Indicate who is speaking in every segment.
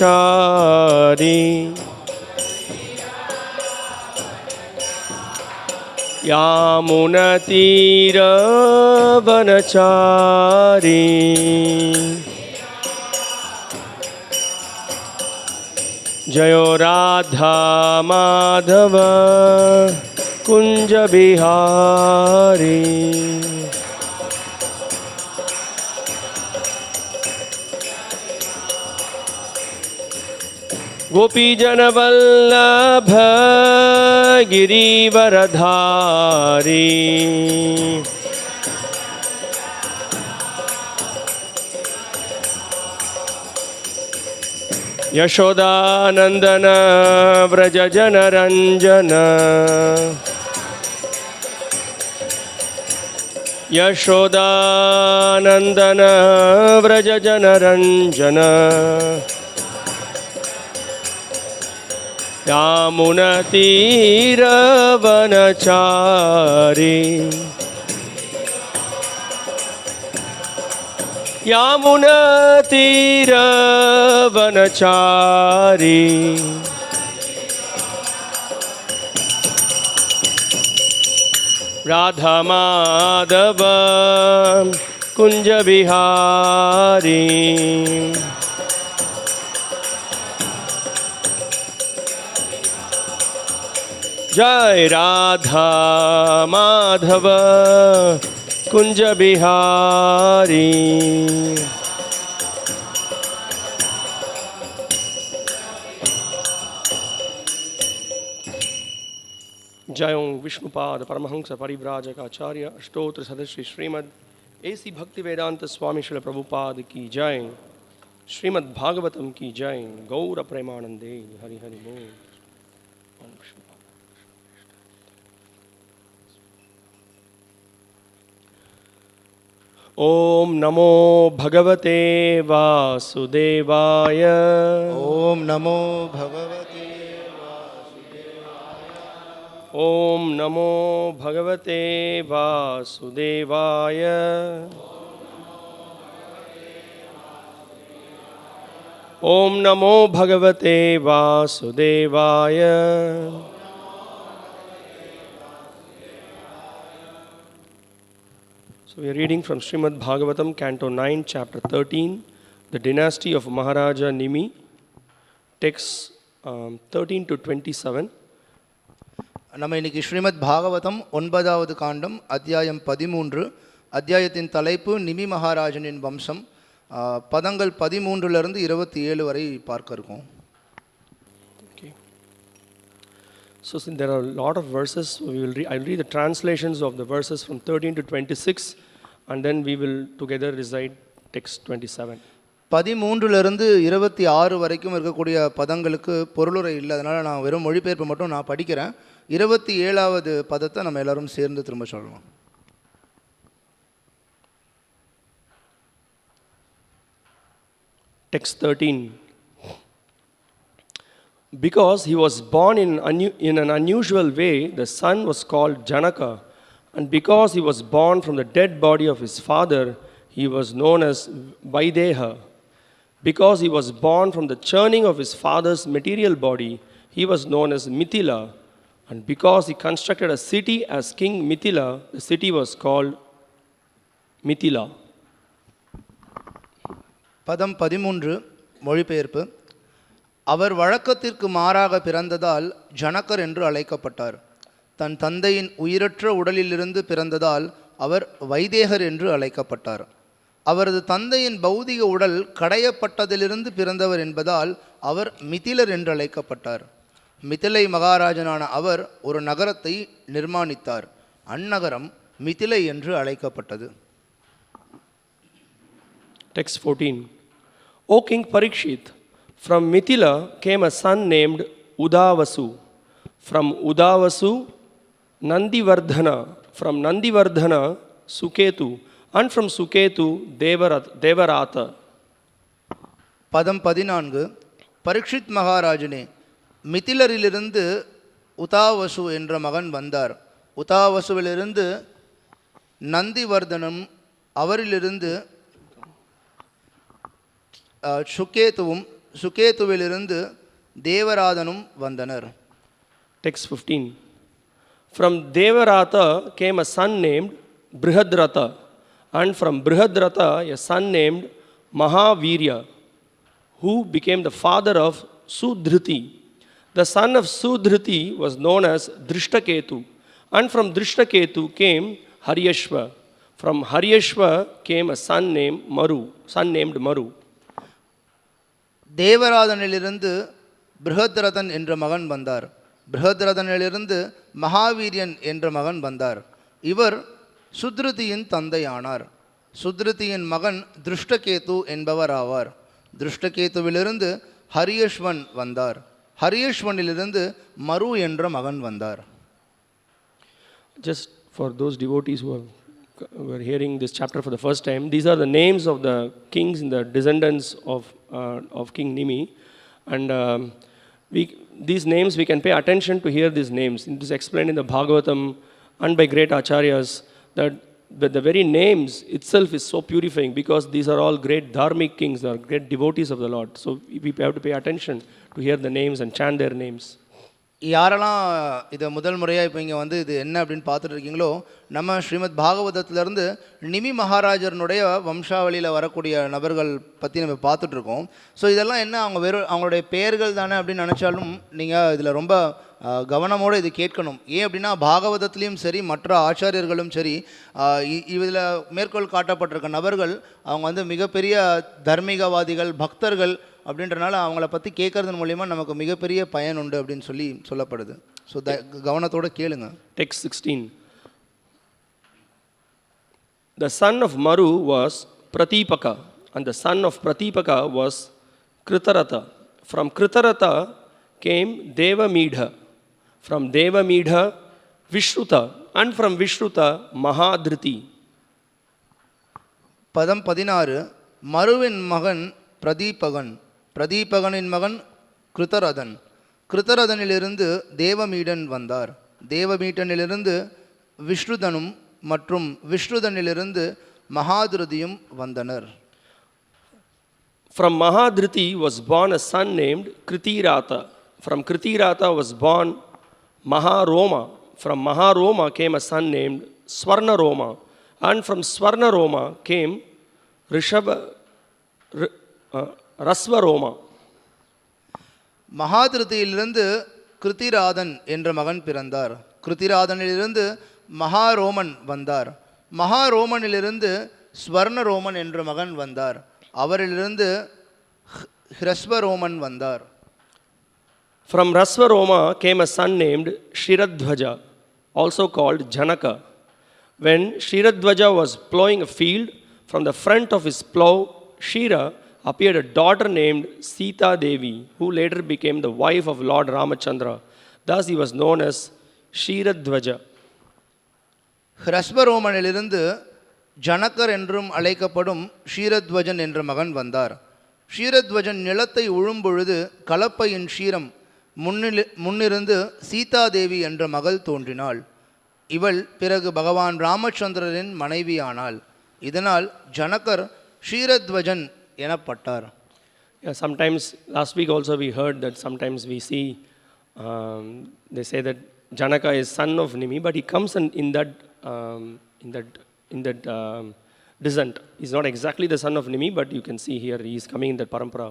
Speaker 1: यामुनतीरवनचारी यामुनतीरवनचारी जयो राधा माधव कुंज बिहारी। गोपीजन वल्लभ गिरिवरधारी यशोदानंदन व्रज जनरंजन यशोदानंदन व्रज जनरंजन यामुनतीरवनचारी यामुनतीरवनचारी राधा माधव कुंज बिहारी। जय राधा माधव कुंज बिहारी। जय ओं विष्णुपाद परमहंस परिव्राजक आचार्य अष्टोत्र सदस्य श्रीमद् एसी भक्ति वेदांत स्वामी श्रील प्रभुपाद की जय। श्रीमद् भागवतम की जय। गौर प्रेमानंदे हरि हरि बोल। ओम नमो भगवते वासुदेवाय।
Speaker 2: ओम नमो भगवते वासुदेवाय।
Speaker 1: ओम नमो भगवते वासुदेवाय। ओम नमो भगवते वासुदेवाय। So we are reading from Srimad Bhagavatam, Canto 9, Chapter 13, the dynasty of Maharaja Nimi, texts 13 to 27.
Speaker 2: நம்ம இன்னைக்கு ஸ்ரீமத் பாகவதம் 9வது காண்டம் அத்தியாயம் 13. அத்தியாயத்தின் தலைப்பு நிமி மகாராஜனின் வம்சம். பதங்கள் 13லிருந்து 27 வரை பார்க்க இருக்கோம்.
Speaker 1: Okay. So since there are a lot of verses, I'll read the translations of the verses from 13 to 26 and then we will together recite text 27.
Speaker 2: 13லிருந்து 26 வரைக்கும் இருக்கக்கூடிய பதங்களுக்கு பொருளுரை இல்லை, அதனால் நான் வெறும் மொழிபெயர்ப்பு மட்டும் நான் படிக்கிறேன். 27வது பதத்தை நம்ம எல்லாரும் சேர்ந்து திரும்ப சொல்லுவோம்.
Speaker 1: Text 13. Because he was born in an unusual way, the son was called Janaka, and because he was born from the dead body of his father, he was known as Vaideha. Because he was born from the churning of his father's material body, he was known as Mithila. And because he constructed a city as King Mithila, the city was called Mithila.
Speaker 2: பதம் 13 மொழிபெயர்ப்பு. அவர் வழக்கத்திற்கு மாறாக பிறந்ததால் ஜனகர் என்று அழைக்கப்பட்டார். தன் தந்தையின் உயிரற்ற உடலிலிருந்து பிறந்ததால் அவர் வைதேகர் என்று அழைக்கப்பட்டார். அவரது தந்தையின் பௌதிக உடல் கடையப்பட்டதிலிருந்து பிறந்தவர் என்பதால் அவர் மிதிலர் என்று அழைக்கப்பட்டார். மிதிலை மகாராஜனான அவர் ஒரு நகரத்தை நிர்மாணித்தார். அந்நகரம் மிதிலை என்று அழைக்கப்பட்டது.
Speaker 1: Text 14. O King Parikshit, from Mithila came a son named Udavasu. From Udavasu, Nandivardhana. From Nandivardhana, Suketu. And from Suketu, Devarata.
Speaker 2: பதம் 14. பரீட்சித் மகாராஜனே, மிதிலரிலிருந்து உதாவசு என்ற மகன் வந்தார். உதாவசுவிலிருந்து நந்திவர்தனும் அவரிலிருந்து சுகேத்துவும் சுகேத்துவிலிருந்து தேவராதனும் வந்தனர்.
Speaker 1: Text 15. From Devaratha came a son named Brihadratha, and from Brihadratha a son named Mahavirya, who became the father of Sudhriti. The son of Sudhriti was known as Drishtaketu, and from Drishtaketu came Haryashva. From Haryashva came a son named Maru.
Speaker 2: தேவராதனிலிருந்து பிருஹத்ரதன் என்ற மகன் வந்தார். பிருஹத்ரதனிலிருந்து மகாவீரியன் என்ற மகன் வந்தார். இவர் சுத்ருதியின் தந்தையானார். சுத்ருதியின் மகன் திருஷ்டகேது என்பவர் ஆவார். திருஷ்டகேதுவிலிருந்து ஹரியஷ்வன் வந்தார். ஹரியஷ்வனிலிருந்து மரு என்ற மகன் வந்தார்.
Speaker 1: Just for those devotees who were hearing this chapter for the first time, these are the names of the kings and the descendants of King Nimi, and these names we can pay attention to hear these names. It is explained in the Bhagavatam and by great acharyas that the very names itself is so purifying, because these are all great dharmic kings, they are great devotees of the Lord. So we have to pay attention to hear the names and chant their names.
Speaker 2: யாரெல்லாம் இதை முதல் முறையாக இப்போ இங்கே வந்து இது என்ன அப்படின்னு பார்த்துட்டு இருக்கீங்களோ, நம்ம ஸ்ரீமத் பாகவதத்திலேருந்து நிமி மகாராஜனுடைய வம்சாவளியில் வரக்கூடிய நபர்கள் பற்றி நம்ம பார்த்துட்ருக்கோம். ஸோ இதெல்லாம் என்ன, அவங்க வெறும் அவங்களுடைய பெயர்கள் தானே அப்படின்னு நினச்சாலும் நீங்கள் இதில் ரொம்ப கவனமோடு இது கேட்கணும். ஏன் அப்படின்னா பாகவதத்துலேயும் சரி மற்ற ஆச்சாரியர்களும் சரி இதில் மேற்கோள் காட்டப்பட்டிருக்க நபர்கள் அவங்க வந்து மிகப்பெரிய தர்மீகவாதிகள், பக்தர்கள் அப்படின்றனால அவங்கள பற்றி கேட்கறது மூலிமா நமக்கு மிகப்பெரிய பயன் உண்டு அப்படின்னு சொல்லப்படுது. ஸோ கவனத்தோடு கேளுங்க.
Speaker 1: Text 16. The son of Maru was Pratipaka, and the son of Pratipaka was Kritaratha. From Kritaratha came Devamidha. From Devamidha, Vishruta, and from Vishruta, Mahadriti.
Speaker 2: பதம் 16. மருவின் மகன் பிரதீபகன், பிரதீபகனின் மகன் கிருதரதன், கிருதரதனிலிருந்து தேவமீடன் வந்தார். தேவமீட்டனிலிருந்து விஷ்ணுதனும் மற்றும் விஷ்ணுதனிலிருந்து மகாதிருதியும் வந்தனர்.
Speaker 1: From Mahadriti was born a son named Kritiratha. From Kritiratha was born Maharoma. From Maharoma came a son named Swarnaroma. And from Swarnaroma came Rasvaroma.
Speaker 2: மகாதிருதியிலிருந்து கிருத்திராதன் என்ற மகன் பிறந்தார். கிருத்திராதனிலிருந்து மகாரோமன் வந்தார். மகாரோமனிலிருந்து ஸ்வர்ணரோமன் என்ற மகன் வந்தார். அவரிலிருந்து ஹ்ரஸ்வரோமன் வந்தார்.
Speaker 1: From Rasvaroma came a son named Shiradhvaja, also called Janaka. When Shiradhvaja was plowing a field, from the front of his plow, Shira, appeared a daughter named Sita Devi, who later became the wife of Lord Ramachandra. Thus he was known as Shiradhvaja.
Speaker 2: ஹ்ரஸ்வரோமனிலிருந்து ஜனகர் என்றும் அழைக்கப்படும் ஷீரத்வஜன் என்ற மகன் வந்தார். ஷீரத்வஜன் நிலத்தை உழும்பொழுது கலப்பையின் ஷீரம் முன்னிருந்து சீதாதேவி என்ற மகள் தோன்றினாள். இவள் பிறகு பகவான் ராமச்சந்திரரின் மனைவியானாள். இதனால் ஜனகர் ஷீரத்வஜன் எனப்பட்டார்.
Speaker 1: Sometimes, last week also we heard that sometimes we see, they say that Janaka is son of Nimi, but he comes in that descent. He's not exactly the son of Nimi, but you can see here he is coming in that parampara.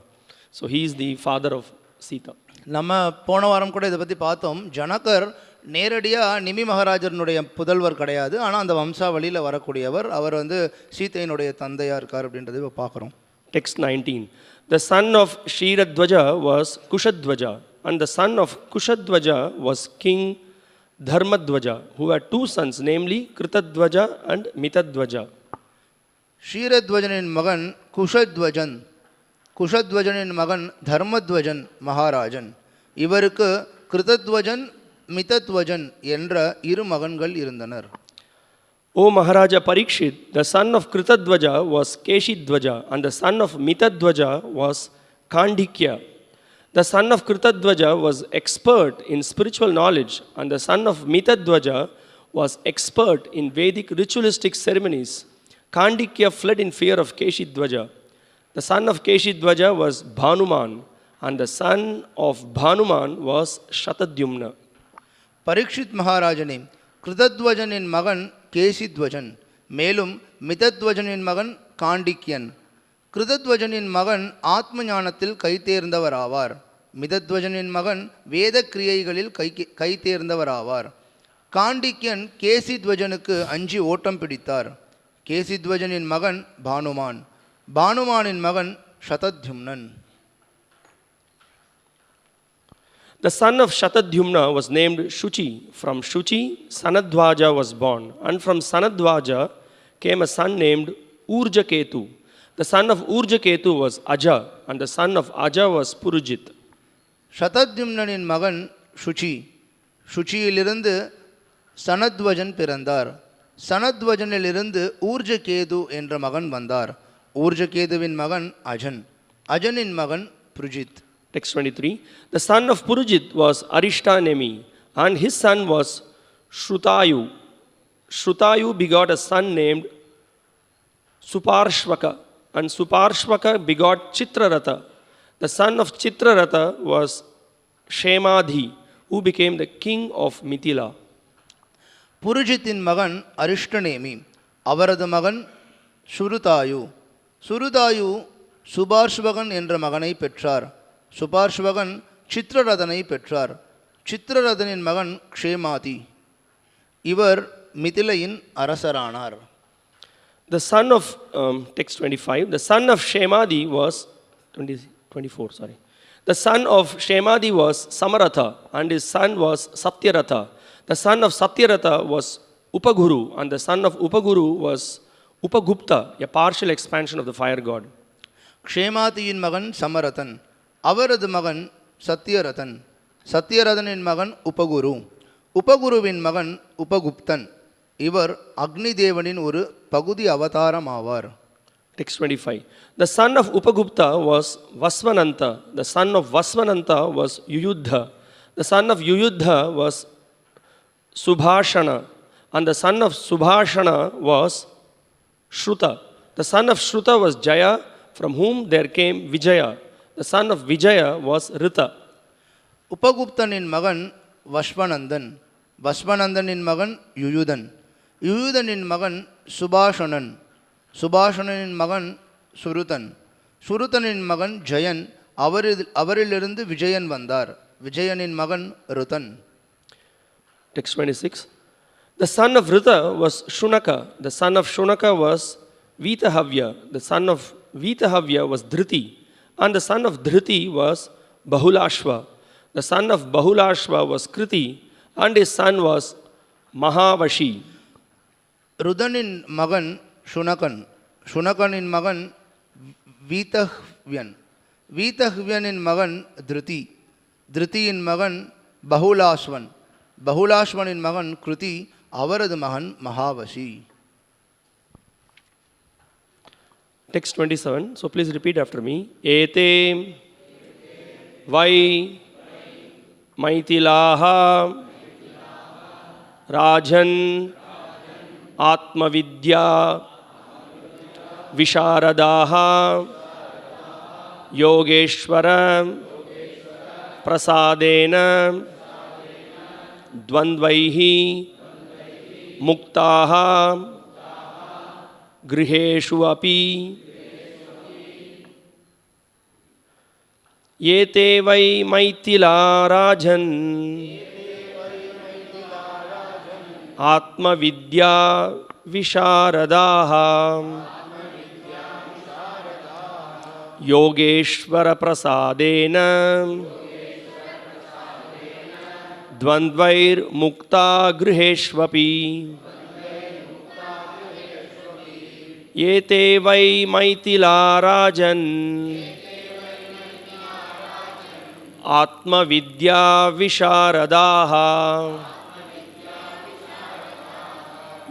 Speaker 1: So he is the father of Sita.
Speaker 2: நம்ம போன வாரம் கூட இதை பற்றி பார்த்தோம். ஜனகர் நேரடியாக நிமி மகாராஜனுடைய புதல்வர் கிடையாது, ஆனால் அந்த வம்சாவளியில் வரக்கூடியவர். அவர் வந்து சீதையினுடைய தந்தையாக இருக்கார் அப்படின்றத இப்போ பார்க்குறோம்.
Speaker 1: Text 19. The son of Shiradhvaja was Kushadhvaja, and the son of Kushadhvaja was King Dharmadhvaja, who had two sons, namely Kritadhvaja and Mitadhvaja.
Speaker 2: ஷீரத்வஜனின் மகன் குஷத்வஜன், குஷத்வஜனின் மகன் தர்மத்வஜன் மகாராஜன். இவருக்கு கிருதத்வஜன் மிதத்வஜன் என்ற இரு மகன்கள் இருந்தனர்.
Speaker 1: O Maharaja Parikshit, the son of Kritadhvaja was Keshidhvaja, and the son of Mitadhvaja was Kandikya. The son of Kritadhvaja was expert in spiritual knowledge, and the son of Mitadhvaja was expert in Vedic ritualistic ceremonies, Kandikya fled in fear of Keshidwaja. The son of Keshidwaja was Bhanuman, and the son of Bhanuman was Shatadyumna.
Speaker 2: Parikshit மகாராஜனே, கிருதத்வஜனின் மகன் கேசித்வஜன், மேலும் மிதத்வஜனின் மகன் காண்டிக்யன். கிருதத்வஜனின் மகன் ஆத்ம ஞானத்தில் கைதேர்ந்தவராவார். மிதத்வஜனின் மகன் வேத கிரியைகளில் கைதேர்ந்தவராவார். காண்டிக்யன் கேசித்வஜனுக்கு அஞ்சி ஓட்டம் பிடித்தார். கேசித்வஜனின் மகன் பானுமான். பானுமானின் மகன் ஷதத்யும்னன்.
Speaker 1: The son of Shatadyumna was named Shuchi. From Shuchi, Sanadvaja was born, and from Sanadvaja came a son named Urjaketu. The son of Urjaketu was Aja, and the son of Aja was Purujit.
Speaker 2: ஷதத்யும்னனின் மகன் சுச்சி. சுச்சியிலிருந்து சனத்வஜன் பிறந்தார். சனத்வஜனிலிருந்து ஊர்ஜகேது என்ற மகன் வந்தார். ஊர்ஜகேதுவின் மகன் அஜன். அஜனின் மகன் Purujit.
Speaker 1: Text 23. The son of Purujit was Arishtanemi, and his son was Shrutayu. Shrutayu begot a son named Suparshvaka, and Suparshvaka begot Chitraratha. The son of Chitraratha was Shemadhi, who became the king of Mithila.
Speaker 2: புருஜித்தின் மகன் அரிஷ்டநேமி. அவரது மகன் சுருதாயு. சுருதாயு சுபார்ஷ்வகன் என்ற மகனை பெற்றார். சுபார்ஷ்வகன் சித்திரரதனை பெற்றார். சித்திரரதனின் மகன் க்ஷேமாதி. இவர் மிதிலையின் அரசரானார்.
Speaker 1: The son of, text 25, the son of Shemadi was, 24, sorry. The son of Shemadi was Samaratha, and his son was Satyaratha. The son of Satyaratha was Upaguru, and the son of Upaguru was Upagupta, a partial expansion of the fire god.
Speaker 2: க்ஷேமாதியின் மகன் சமரதன். அவரது மகன் சத்யரதன். சத்யரதனின் மகன் உபகுரு. உபகுருவின் மகன் உபகுப்தன். இவர் அக்னி தேவனின் ஒரு பகுதி அவதாரம் ஆவார்.
Speaker 1: Text 25. The son of Upagupta was Vasvananta. The son of Vasvananta was Yuyudha. The son of Yuyudha was Subhashana. And the son of Subhashana was Shruta. The son of Shruta was Jaya, from whom there came Vijaya. The son of Vijaya was Rita.
Speaker 2: உபகுப்தனின் மகன் வஸ்வநந்தன். வஸ்வநந்தனின் மகன் யுயுதன். யுயுதனின் மகன் சுபாஷணன். சுபாஷணனின் மகன் சுருதன். சுருதனின் மகன் ஜெயன். அவரிலிருந்து விஜயன் வந்தார். விஜயனின் மகன் ருதன்.
Speaker 1: Text 26. The son of Rita was Shunaka. The son of Shunaka was Vitahavya. The son of Vitahavya was Dhriti. And the son of Dhriti was Bahulashva. The son of Bahulashva was Kriti. And his son was Mahavashi.
Speaker 2: ருதனின் மகன் சுனகன். சுனகனின் மகன் வீதஹ்வியன். வீதஹ்வியனின் மகன் திருதி. திருதியின் மகன் பகுலாஸ்வன். பகுலாஸ்வனின் மகன் கிருதி. அவரது மகன் மகாவசி.
Speaker 1: Text 27. So please repeat after me. Ete vai maithilaha rajan atmavidya visharadaha yogeshwara prasadena dvandvaihi muktaha गृहेषु अपि ये ते वै मैथिला राजन् आत्मविद्या विशारदाः योगेश्वर प्रसादेन द्वन्द्वैर्मुक्ता गृहेष्वपि ये ते वै मैथिला राजन् आत्मविद्या विशारदाः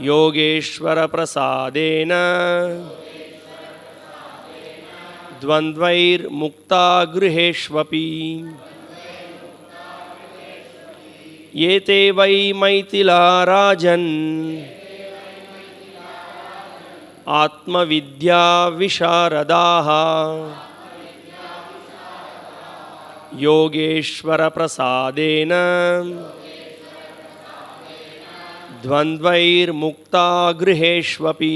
Speaker 1: योगेश्वर प्रसादेन द्वन्द्वैर्मुक्ता गृहेष्वपि एते वै मैथिला राजन् आत्मविद्या विशारदाः योगेश्वर प्रसादेन द्वन्द्वैर्मुक्ता गृहेष्वपि.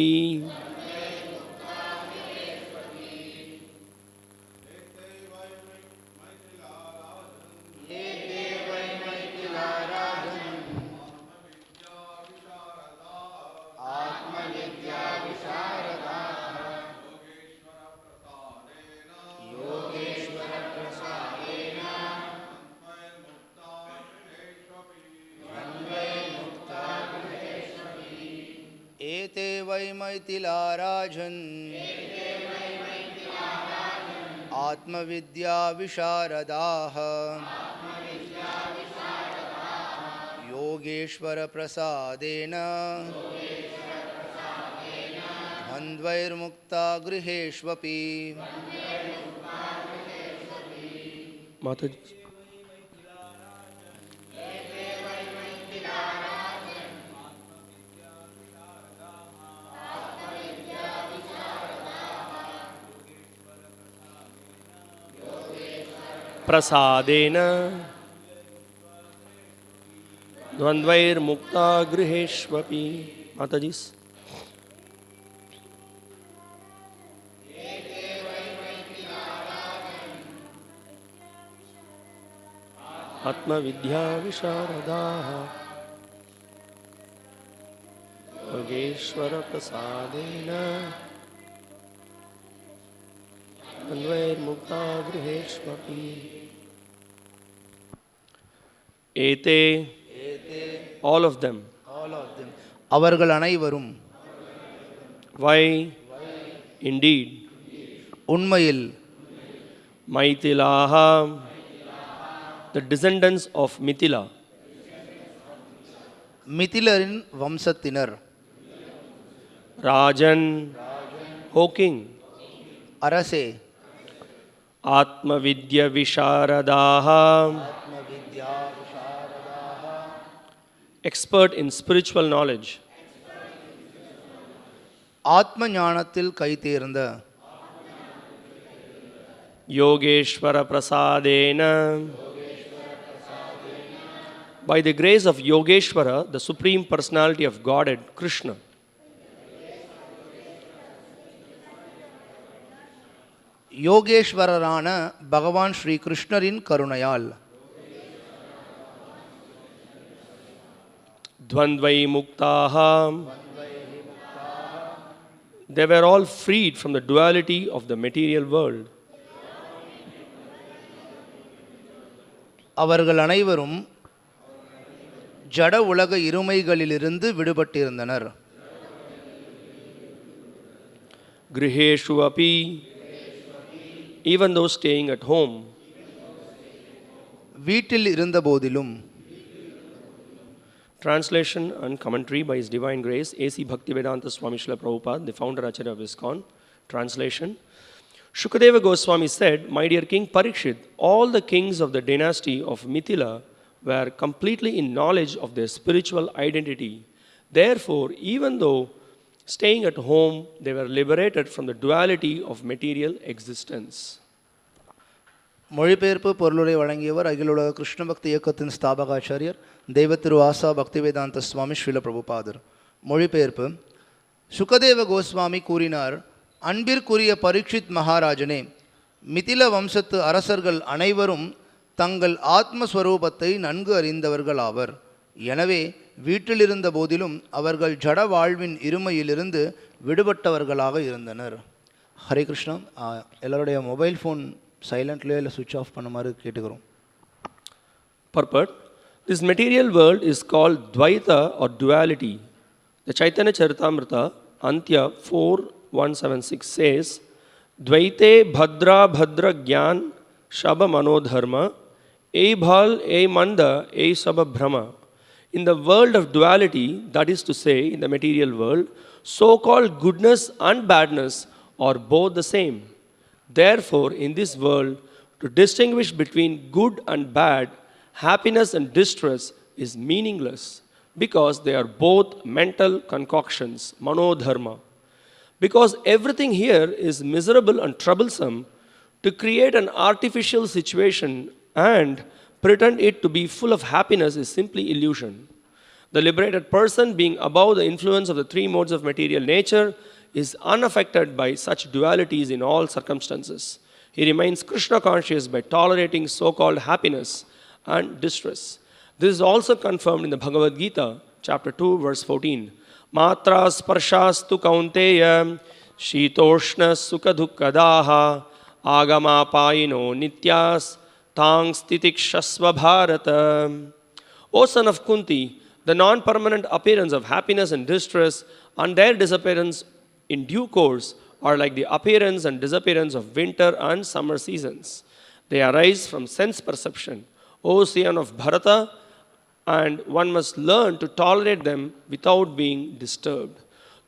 Speaker 2: एते वै मैथिला राजन् आत्मविद्या विशारदाः योगेश्वर प्रसादेन द्वन्द्वैर्मुक्ता गृहेष्वपि.
Speaker 1: माताजी. प्रसादेन द्वन्द्वैर्मुक्ता गृहेष्वपि. माताजी. आत्मविद्या विशारदाः योगेश्वर प्रसादेन द्वन्द्वैर्मुक्ता गृहेष्वपि. एते, all of them.
Speaker 2: அவர்கள் அனைவரும்.
Speaker 1: Why? Indeed.
Speaker 2: உண்மையில்.
Speaker 1: Maithilaha, the descendants of Mithila.
Speaker 2: மிதிலரின் வம்சத்தினர்.
Speaker 1: Rajan, O king.
Speaker 2: அரசே.
Speaker 1: Atmavidya visharadaha, expert in spiritual knowledge.
Speaker 2: ஆத்ம ஞானத்தில் கைதேர்ந்த.
Speaker 1: Yogeshwara prasadena, by the grace of Yogeshwara, the supreme personality of Godhead, Krishna.
Speaker 2: யோகேஸ்வரரான பகவான் ஸ்ரீ கிருஷ்ணரின் கருணையால்.
Speaker 1: Dvandvai muktaha, they were all freed from the duality of the material world.
Speaker 2: அவர்கள் அனைவரும் ஜட உலக இருமைகளிலிருந்து விடுபட்டிருந்தனர்.
Speaker 1: Griheshu api, even though staying at home.
Speaker 2: வீட்டில் இருந்த போதிலும்.
Speaker 1: Translation and commentary by His Divine Grace, A.C. Bhaktivedanta Swami Srila Prabhupada, the founder Acharya of ISKCON. Translation. Shukadeva Goswami said, "My dear King Parikshit, all the kings of the dynasty of Mithila were completely in knowledge of their spiritual identity. Therefore, even though staying at home, they were liberated from the duality of material existence."
Speaker 2: மொழிபெயர்ப்பு பொருளுரை வழங்கியவர் அகில உலக கிருஷ்ண பக்தி இயக்கத்தின் ஸ்தாபகாச்சாரியர் தெய்வ திரு ஆசா பக்திவேதாந்த சுவாமி ஸ்ரீல பிரபுபாதர். மொழிபெயர்ப்பு. சுகதேவ கோஸ்வாமி கூறினார், அன்பிற்குரிய பரீட்சித் மகாராஜனே, மிதில வம்சத்து அரசர்கள் அனைவரும் தங்கள் ஆத்மஸ்வரூபத்தை நன்கு அறிந்தவர்கள் ஆவர். எனவே வீட்டிலிருந்த போதிலும் அவர்கள் ஜட வாழ்வின் இருமையிலிருந்து விடுபட்டவர்களாக இருந்தனர். ஹரே கிருஷ்ணா. எல்லாருடைய மொபைல் ஃபோன் சைலண்ட்லேயே இல்லை சுவிட்ச் ஆஃப் பண்ணுமாறு கேட்டுக்கிறோம்.
Speaker 1: Purport. This material world is called Dvaita or duality. The Chaitanya Charitamrita, Antya 4.176 says, Dvaite bhadra bhadra gyan shaba manodharma, ei bhal ei manda ei saba brahma. In the world of duality, that is to say, in the material world, so-called goodness and badness are both the same. Therefore, in this world, to distinguish between good and bad, happiness and distress, is meaningless because they are both mental concoctions, manodharma. Because everything here is miserable and troublesome, to create an artificial situation and pretend it to be full of happiness is simply illusion. The liberated person, being above the influence of the three modes of material nature, is unaffected by such dualities in all circumstances. He remains Krishna conscious by tolerating so called happiness and distress. This is also confirmed in the Bhagavad Gita, chapter 2, verse 14. Matra sparshastu kaunteya shitoshna sukha dukkadaha agama payino nityas tang stitikshasva bharata. O son of Kunti, the non-permanent appearance of happiness and distress and their disappearance in due course are like the appearance and disappearance of winter and summer seasons. They arise from sense perception. O son of Bharata, and one must learn to tolerate them without being disturbed.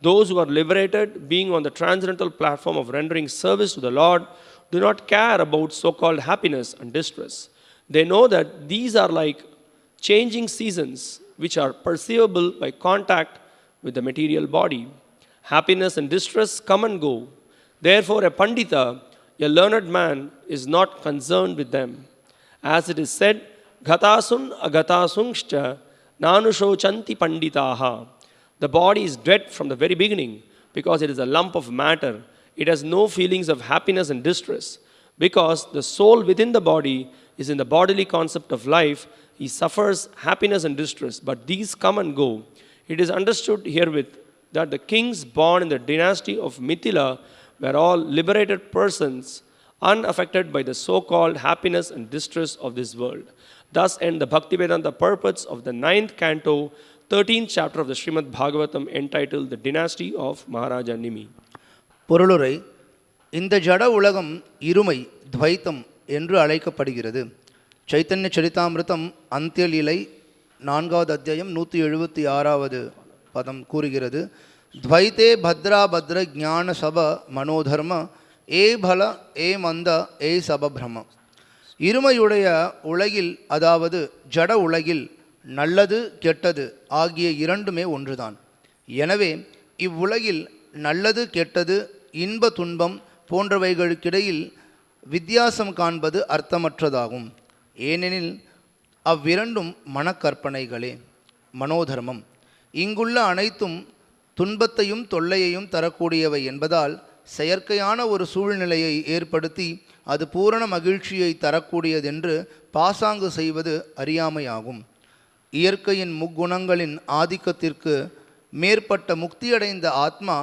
Speaker 1: Those who are liberated, being on the transcendental platform of rendering service to the Lord, do not care about so-called happiness and distress. They know that these are like changing seasons which are perceivable by contact with the material body. Happiness and distress come and go. Therefore, a Pandita, a learned man, is not concerned with them. As it is said, Ghatasun agatasungscha nanushochanti panditaha. The body is dead from the very beginning because it is a lump of matter. It has no feelings of happiness and distress. Because the soul within the body is in the bodily concept of life, he suffers happiness and distress, but these come and go. It is understood herewith that the kings born in the dynasty of Mithila were all liberated persons, unaffected by the so-called happiness and distress of this world. Thus end the Bhaktivedanta purports of the 9th canto, 13th chapter of the Srimad Bhagavatam, entitled The Dynasty of Maharaja Nimi.
Speaker 2: பொருளுரை இந்த ஜட உலகம் இருமை துவைத்தம் என்று அழைக்கப்படுகிறது. சைத்தன்ய சரிதாமிருதம் அந்தியலீலை 4வது அத்தியாயம் 176வது பதம் கூறுகிறது. துவைத்தே பத்ரா பத்ர ஞான சப மனோதர்ம ஏ பல ஏ மந்த ஏ சபபிரம. இருமையுடைய உலகில், அதாவது ஜட உலகில், நல்லது கெட்டது ஆகிய இரண்டுமே ஒன்றுதான். எனவே இவ்வுலகில் நல்லது கெட்டது இன்ப துன்பம் போன்றவைகளுக்கிடையில் வித்தியாசம் காண்பது அர்த்தமற்றதாகும். ஏனெனில் அவ்விரண்டும் மனக்கற்பனைகளே, மனோதர்மம். இங்குள்ள அனைத்தும் துன்பத்தையும் தொல்லையையும் தரக்கூடியவை என்பதால் செயற்கையான ஒரு சூழ்நிலையை ஏற்படுத்தி அது பூரண மகிழ்ச்சியை தரக்கூடியதென்று பாசாங்கு செய்வது அறியாமையாகும். இயற்கையின் முக்குணங்களின் ஆதிக்கத்திற்கு மேற்பட்ட முக்தியடைந்த ஆத்மா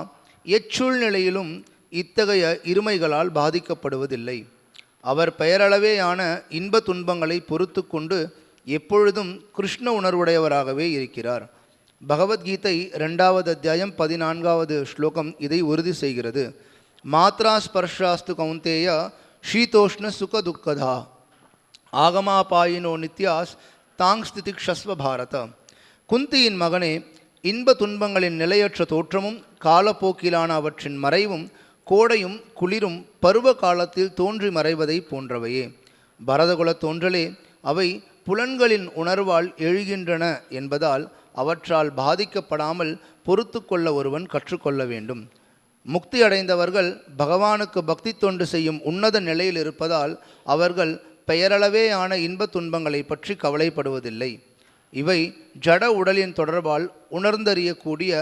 Speaker 2: எச்சூழ்நிலையிலும் இத்தகைய இருமைகளால் பாதிக்கப்படுவதில்லை. அவர் பெயரளவேயான இன்ப துன்பங்களை பொறுத்து கொண்டு எப்பொழுதும் கிருஷ்ண உணர்வுடையவராகவே இருக்கிறார். பகவத்கீதை 2வது அத்தியாயம் 14வது ஸ்லோகம் இதை உறுதி செய்கிறது. மாத்ரா ஸ்பர்ஷாஸ்து கௌந்தேய ஷீதோஷ்ண சுக துக்கதா ஆகமாபாயினோ நித்யாஸ் தாங் ஸ்திதிக்ஷஸ்வ பாரத. குந்தியின் மகனே, இன்ப துன்பங்களின் நிலையற்ற தோற்றமும் காலப்போக்கிலான அவற்றின் மறைவும் கோடையும் குளிரும் பருவ காலத்தில் தோன்றி மறைவதை போன்றவையே. பரதகுல தோன்றலே, அவை புலன்களின் உணர்வால் எழுகின்றன என்பதால் அவற்றால் பாதிக்கப்படாமல் பொறுத்து கொள்ள ஒருவன் கற்றுக்கொள்ள வேண்டும். முக்தி அடைந்தவர்கள் பகவானுக்கு பக்தி தொண்டு செய்யும் உன்னத நிலையில் இருப்பதால் அவர்கள் பெயரளவேயான இன்ப துன்பங்களை பற்றி கவலைப்படுவதில்லை. இவை ஜட உடலின் தொடர்பால் உணர்ந்தறியக்கூடிய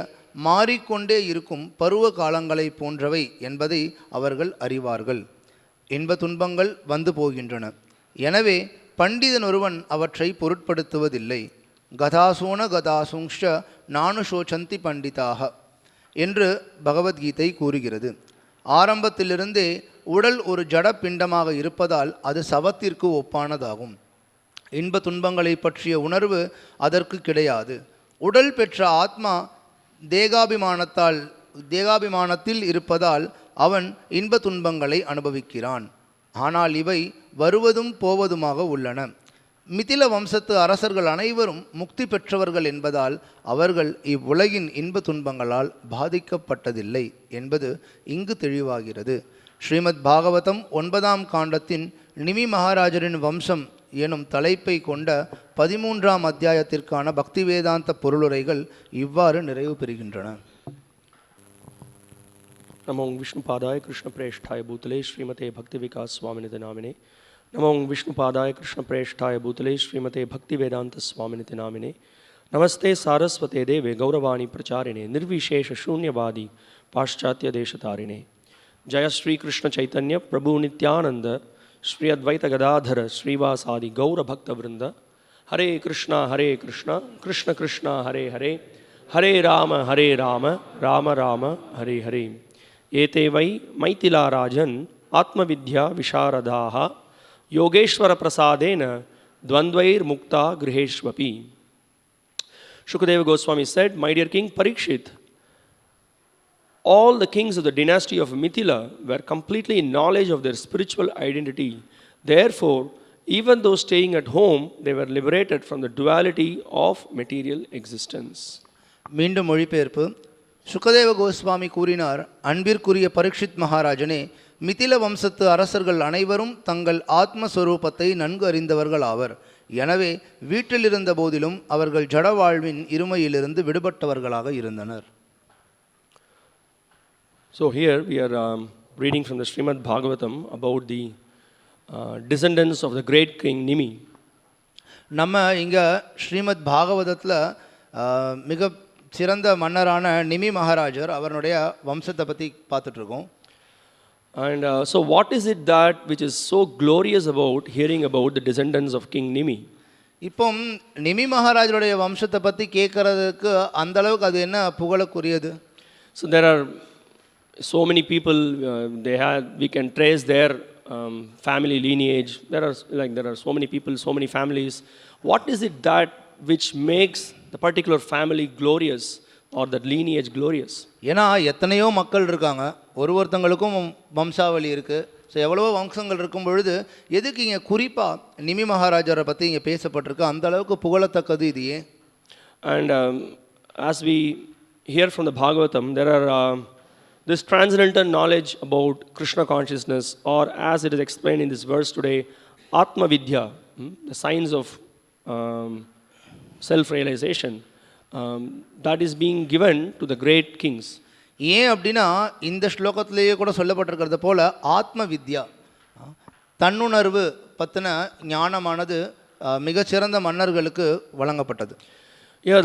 Speaker 2: மாறிக்கொண்டே இருக்கும் பருவ காலங்களை போன்றவை என்பதை அவர்கள் அறிவார்கள். இன்ப துன்பங்கள் வந்து போகின்றன. எனவே பண்டிதன் ஒருவன் அவற்றை பொருட்படுத்துவதில்லை. கதாசூன கதாசுங்ஷ நானுஷோச்சந்தி பண்டிதாக என்று பகவத்கீதை கூறுகிறது. ஆரம்பத்திலிருந்தே உடல் ஒரு ஜட பிண்டமாக இருப்பதால் அது சவத்திற்கு ஒப்பானதாகும். இன்ப துன்பங்களை பற்றிய உணர்வு அதற்கு கிடையாது. உடல் பெற்ற ஆத்மா தேகாபிமானத்தில் இருப்பதால் அவன் இன்ப துன்பங்களை அனுபவிக்கிறான். ஆனால் இவை வருவதும் போவதுமாக உள்ளன. மிதில வம்சத்து அரசர்கள் அனைவரும் முக்தி பெற்றவர்கள் என்பதால் அவர்கள் இவ்வுலகின் இன்ப துன்பங்களால் பாதிக்கப்பட்டதில்லை என்பது இங்கு தெளிவாகிறது. ஸ்ரீமத் பாகவதம் 9ஆம் காண்டத்தின் நிமி மகாராஜரின் வம்சம் எனும் தலைப்பை கொண்ட 13ஆம் அத்தியாயத்திற்கான பக்தி வேதாந்த பொருளுரைகள் இவ்வாறு நிறைவு பெறுகின்றன.
Speaker 1: नमो विष्णुपादाय कृष्णप्रेष्ठाय भूतले श्रीमते भक्तिविकास स्वामिनिति नामिने. नमो विष्णुपादाय कृष्णप्रेष्ठाय भूतले श्रीमते भक्तिवेदांत स्वामिनिति नामिने. नमस्ते सारस्वते देवे गौरवाणी प्रचारिणे निर्विशेष शून्यवादी पाश्चात्य देशतारिणे. जय श्री कृष्ण चैतन्य प्रभु नित्यानंद श्री अद्वैत गदाधर श्रीवासादि गौर भक्त वृंद. हरे कृष्णा कृष्ण कृष्ण हरे हरे हरे राम राम राम हरे हरे. एते वै मैथिला राजन् आत्मविद्या विशारदाः Yogeshwar प्रसादेन द्वन्द्वैर्मुक्ता गृहेष्वपि. Shukadeva Goswami said, "My dear King Parikshit, all the kings of the dynasty of Mithila were completely in knowledge of their spiritual identity. Therefore, even though staying at home, they were liberated from the duality of material existence."
Speaker 2: மீண்டும் மொழிபெயர்ப்பு. சுகதேவ கோஸ்வாமி கூறினார், அன்பிற்குரிய பரீட்சித் மகாராஜனே, மிதில வம்சத்து அரசர்கள் அனைவரும் தங்கள் ஆத்மஸ்வரூபத்தை நன்கு அறிந்தவர்கள் ஆவர். எனவே வீட்டில் இருந்த போதிலும் அவர்கள் ஜட வாழ்வின் இருமையிலிருந்து விடுபட்டவர்களாக இருந்தனர்.
Speaker 1: So here we are reading from the Srimad Bhagavatam about the descendants of the great king Nimi.
Speaker 2: நம்ம இங்க ஸ்ரீமத் பாகவதத்தில் மிக சிறந்த மன்னரான நிமி மகாராஜர் அவருடைய வம்சத்தை பற்றி பார்த்துட்டு இருக்கோம்.
Speaker 1: And so what is it that which is so glorious about hearing about the descendants of King Nimi?
Speaker 2: இப்போ நிமி மகாராஜருடைய வம்சத்தை பற்றி கேட்கறதுக்கு அந்த அளவுக்கு அது என்ன புகழக்குரியது?
Speaker 1: So there are so many people we can trace their family lineage. There are so many people, so many families. What is it that which makes the particular family glorious or that lineage glorious?
Speaker 2: ஏன்னா எத்தனையோ மக்கள் இருக்காங்க, ஒருத்தங்களுக்கும் வம்சாவளி இருக்குது. So எவ்வளவோ வம்சங்கள் இருக்கும் பொழுது எதுக்கு இங்கே குறிப்பாக நிமி மகாராஜரை பற்றி இங்கே பேசப்பட்டிருக்கு? அந்த அளவுக்கு புகழத்தக்கது இது ஏன்?
Speaker 1: And as we hear from the Bhagavatam, there are this transcendental knowledge about Krishna consciousness, or as it is explained in this verse today, Atma Vidya, the science of self-realization, that is being given to the great kings.
Speaker 2: ஏன் அப்படின்னா இந்த ஸ்லோகத்திலேயே கூட சொல்லப்பட்டிருக்கிறது போல ஆத்ம வித்யா, தன்னுணர்வு பற்றின ஞானமானது மிகச்சிறந்த மன்னர்களுக்கு வழங்கப்பட்டது.
Speaker 1: Yeah,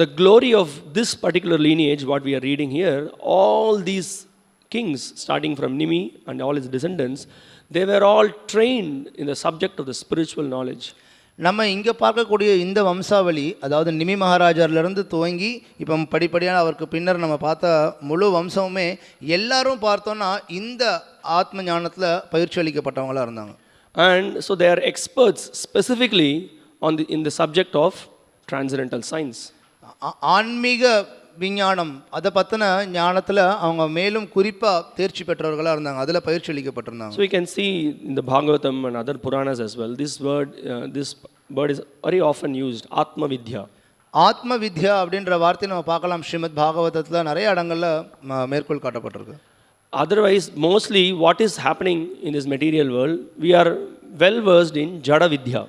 Speaker 1: the glory of this particular lineage, what we are reading here, all these kings, starting from Nimi and all his descendants, they were all trained in the subject of the spiritual knowledge.
Speaker 2: நம்ம இங்கே பார்க்கக்கூடிய இந்த வம்சாவளி, அதாவது நிமி மகாராஜர்லேருந்து துவங்கி இப்போ படிப்படியான அவருக்கு பின்னர் நம்ம பார்த்த முழு வம்சமுமே எல்லாரும் பார்த்தோன்னா இந்த ஆத்ம ஞானத்தில் பயிற்சி அளிக்கப்பட்டவங்களாக இருந்தாங்க.
Speaker 1: And so they are experts specifically in the subject of transcendental science.
Speaker 2: ஆன்மீக விஞ்ஞானம் அதை பற்றின ஞானத்தில் அவங்க மேலும் குறிப்பாக தேர்ச்சி பெற்றவர்களாக இருந்தாங்க, அதில் பயிற்சி அளிக்கப்பட்டிருந்தாங்க.
Speaker 1: So we can see in the Bhagavatam and other Puranas as well, this word is very often used, Atma Vidya.
Speaker 2: ஆத்ம வித்யா அப்படின்ற வார்த்தையை நம்ம பார்க்கலாம் ஸ்ரீமத் பாகவதத்தில் நிறைய இடங்களில் மேற்கோள் காட்டப்பட்டிருக்கு.
Speaker 1: Otherwise, mostly what is happening in this material world, we are well versed in Jada Vidya.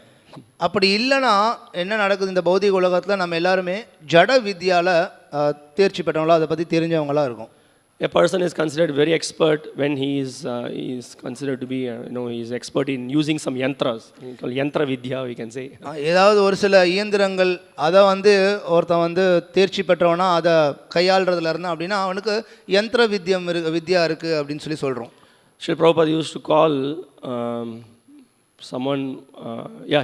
Speaker 2: அப்படி இல்லைன்னா என்ன நடக்குது? இந்த பௌதிக உலகத்தில் நம்ம எல்லாருமே ஜட வித்யாவில் தேர்ச்சி பெற்றவங்களா, அதை பற்றி தெரிஞ்சவங்களா இருக்கும்.
Speaker 1: A person is considered very expert when he is considered to be he is expert in using some yantras, called yantra vidya, we can say.
Speaker 2: ஏதாவது ஒரு சில இயந்திரங்கள் அதை ஒருத்தன் தேர்ச்சி பெற்றவனா அதை கையாளுறதுல இருந்தா அப்படின்னா அவனுக்கு யந்திர வித்யா இருக்கு அப்படின்னு சொல்கிறோம்.
Speaker 1: Srila Prabhupada used to call someone,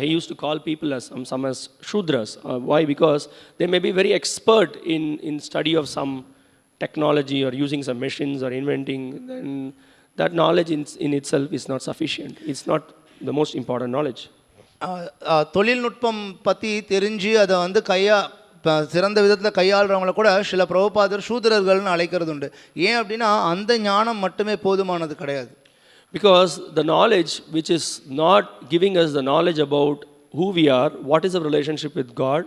Speaker 1: he used to call people as some as Shudras. Why? Because they may be very expert in study of some technology or using some machines or inventing. Then that knowledge in itself is not sufficient. It's not the most important knowledge.
Speaker 2: தொழில்நுட்பம் பற்றி தெரிஞ்சு அதை சிறந்த விதத்தில் கையாளுறவங்கள கூட சில பிரபுபாதர் சூத்திரர்கள்னு அழைக்கிறது உண்டு. ஏன் அப்படின்னா அந்த ஞானம் மட்டுமே போதுமானது கிடையாது.
Speaker 1: Because the knowledge which is not giving us the knowledge about who we are, what is our relationship with God,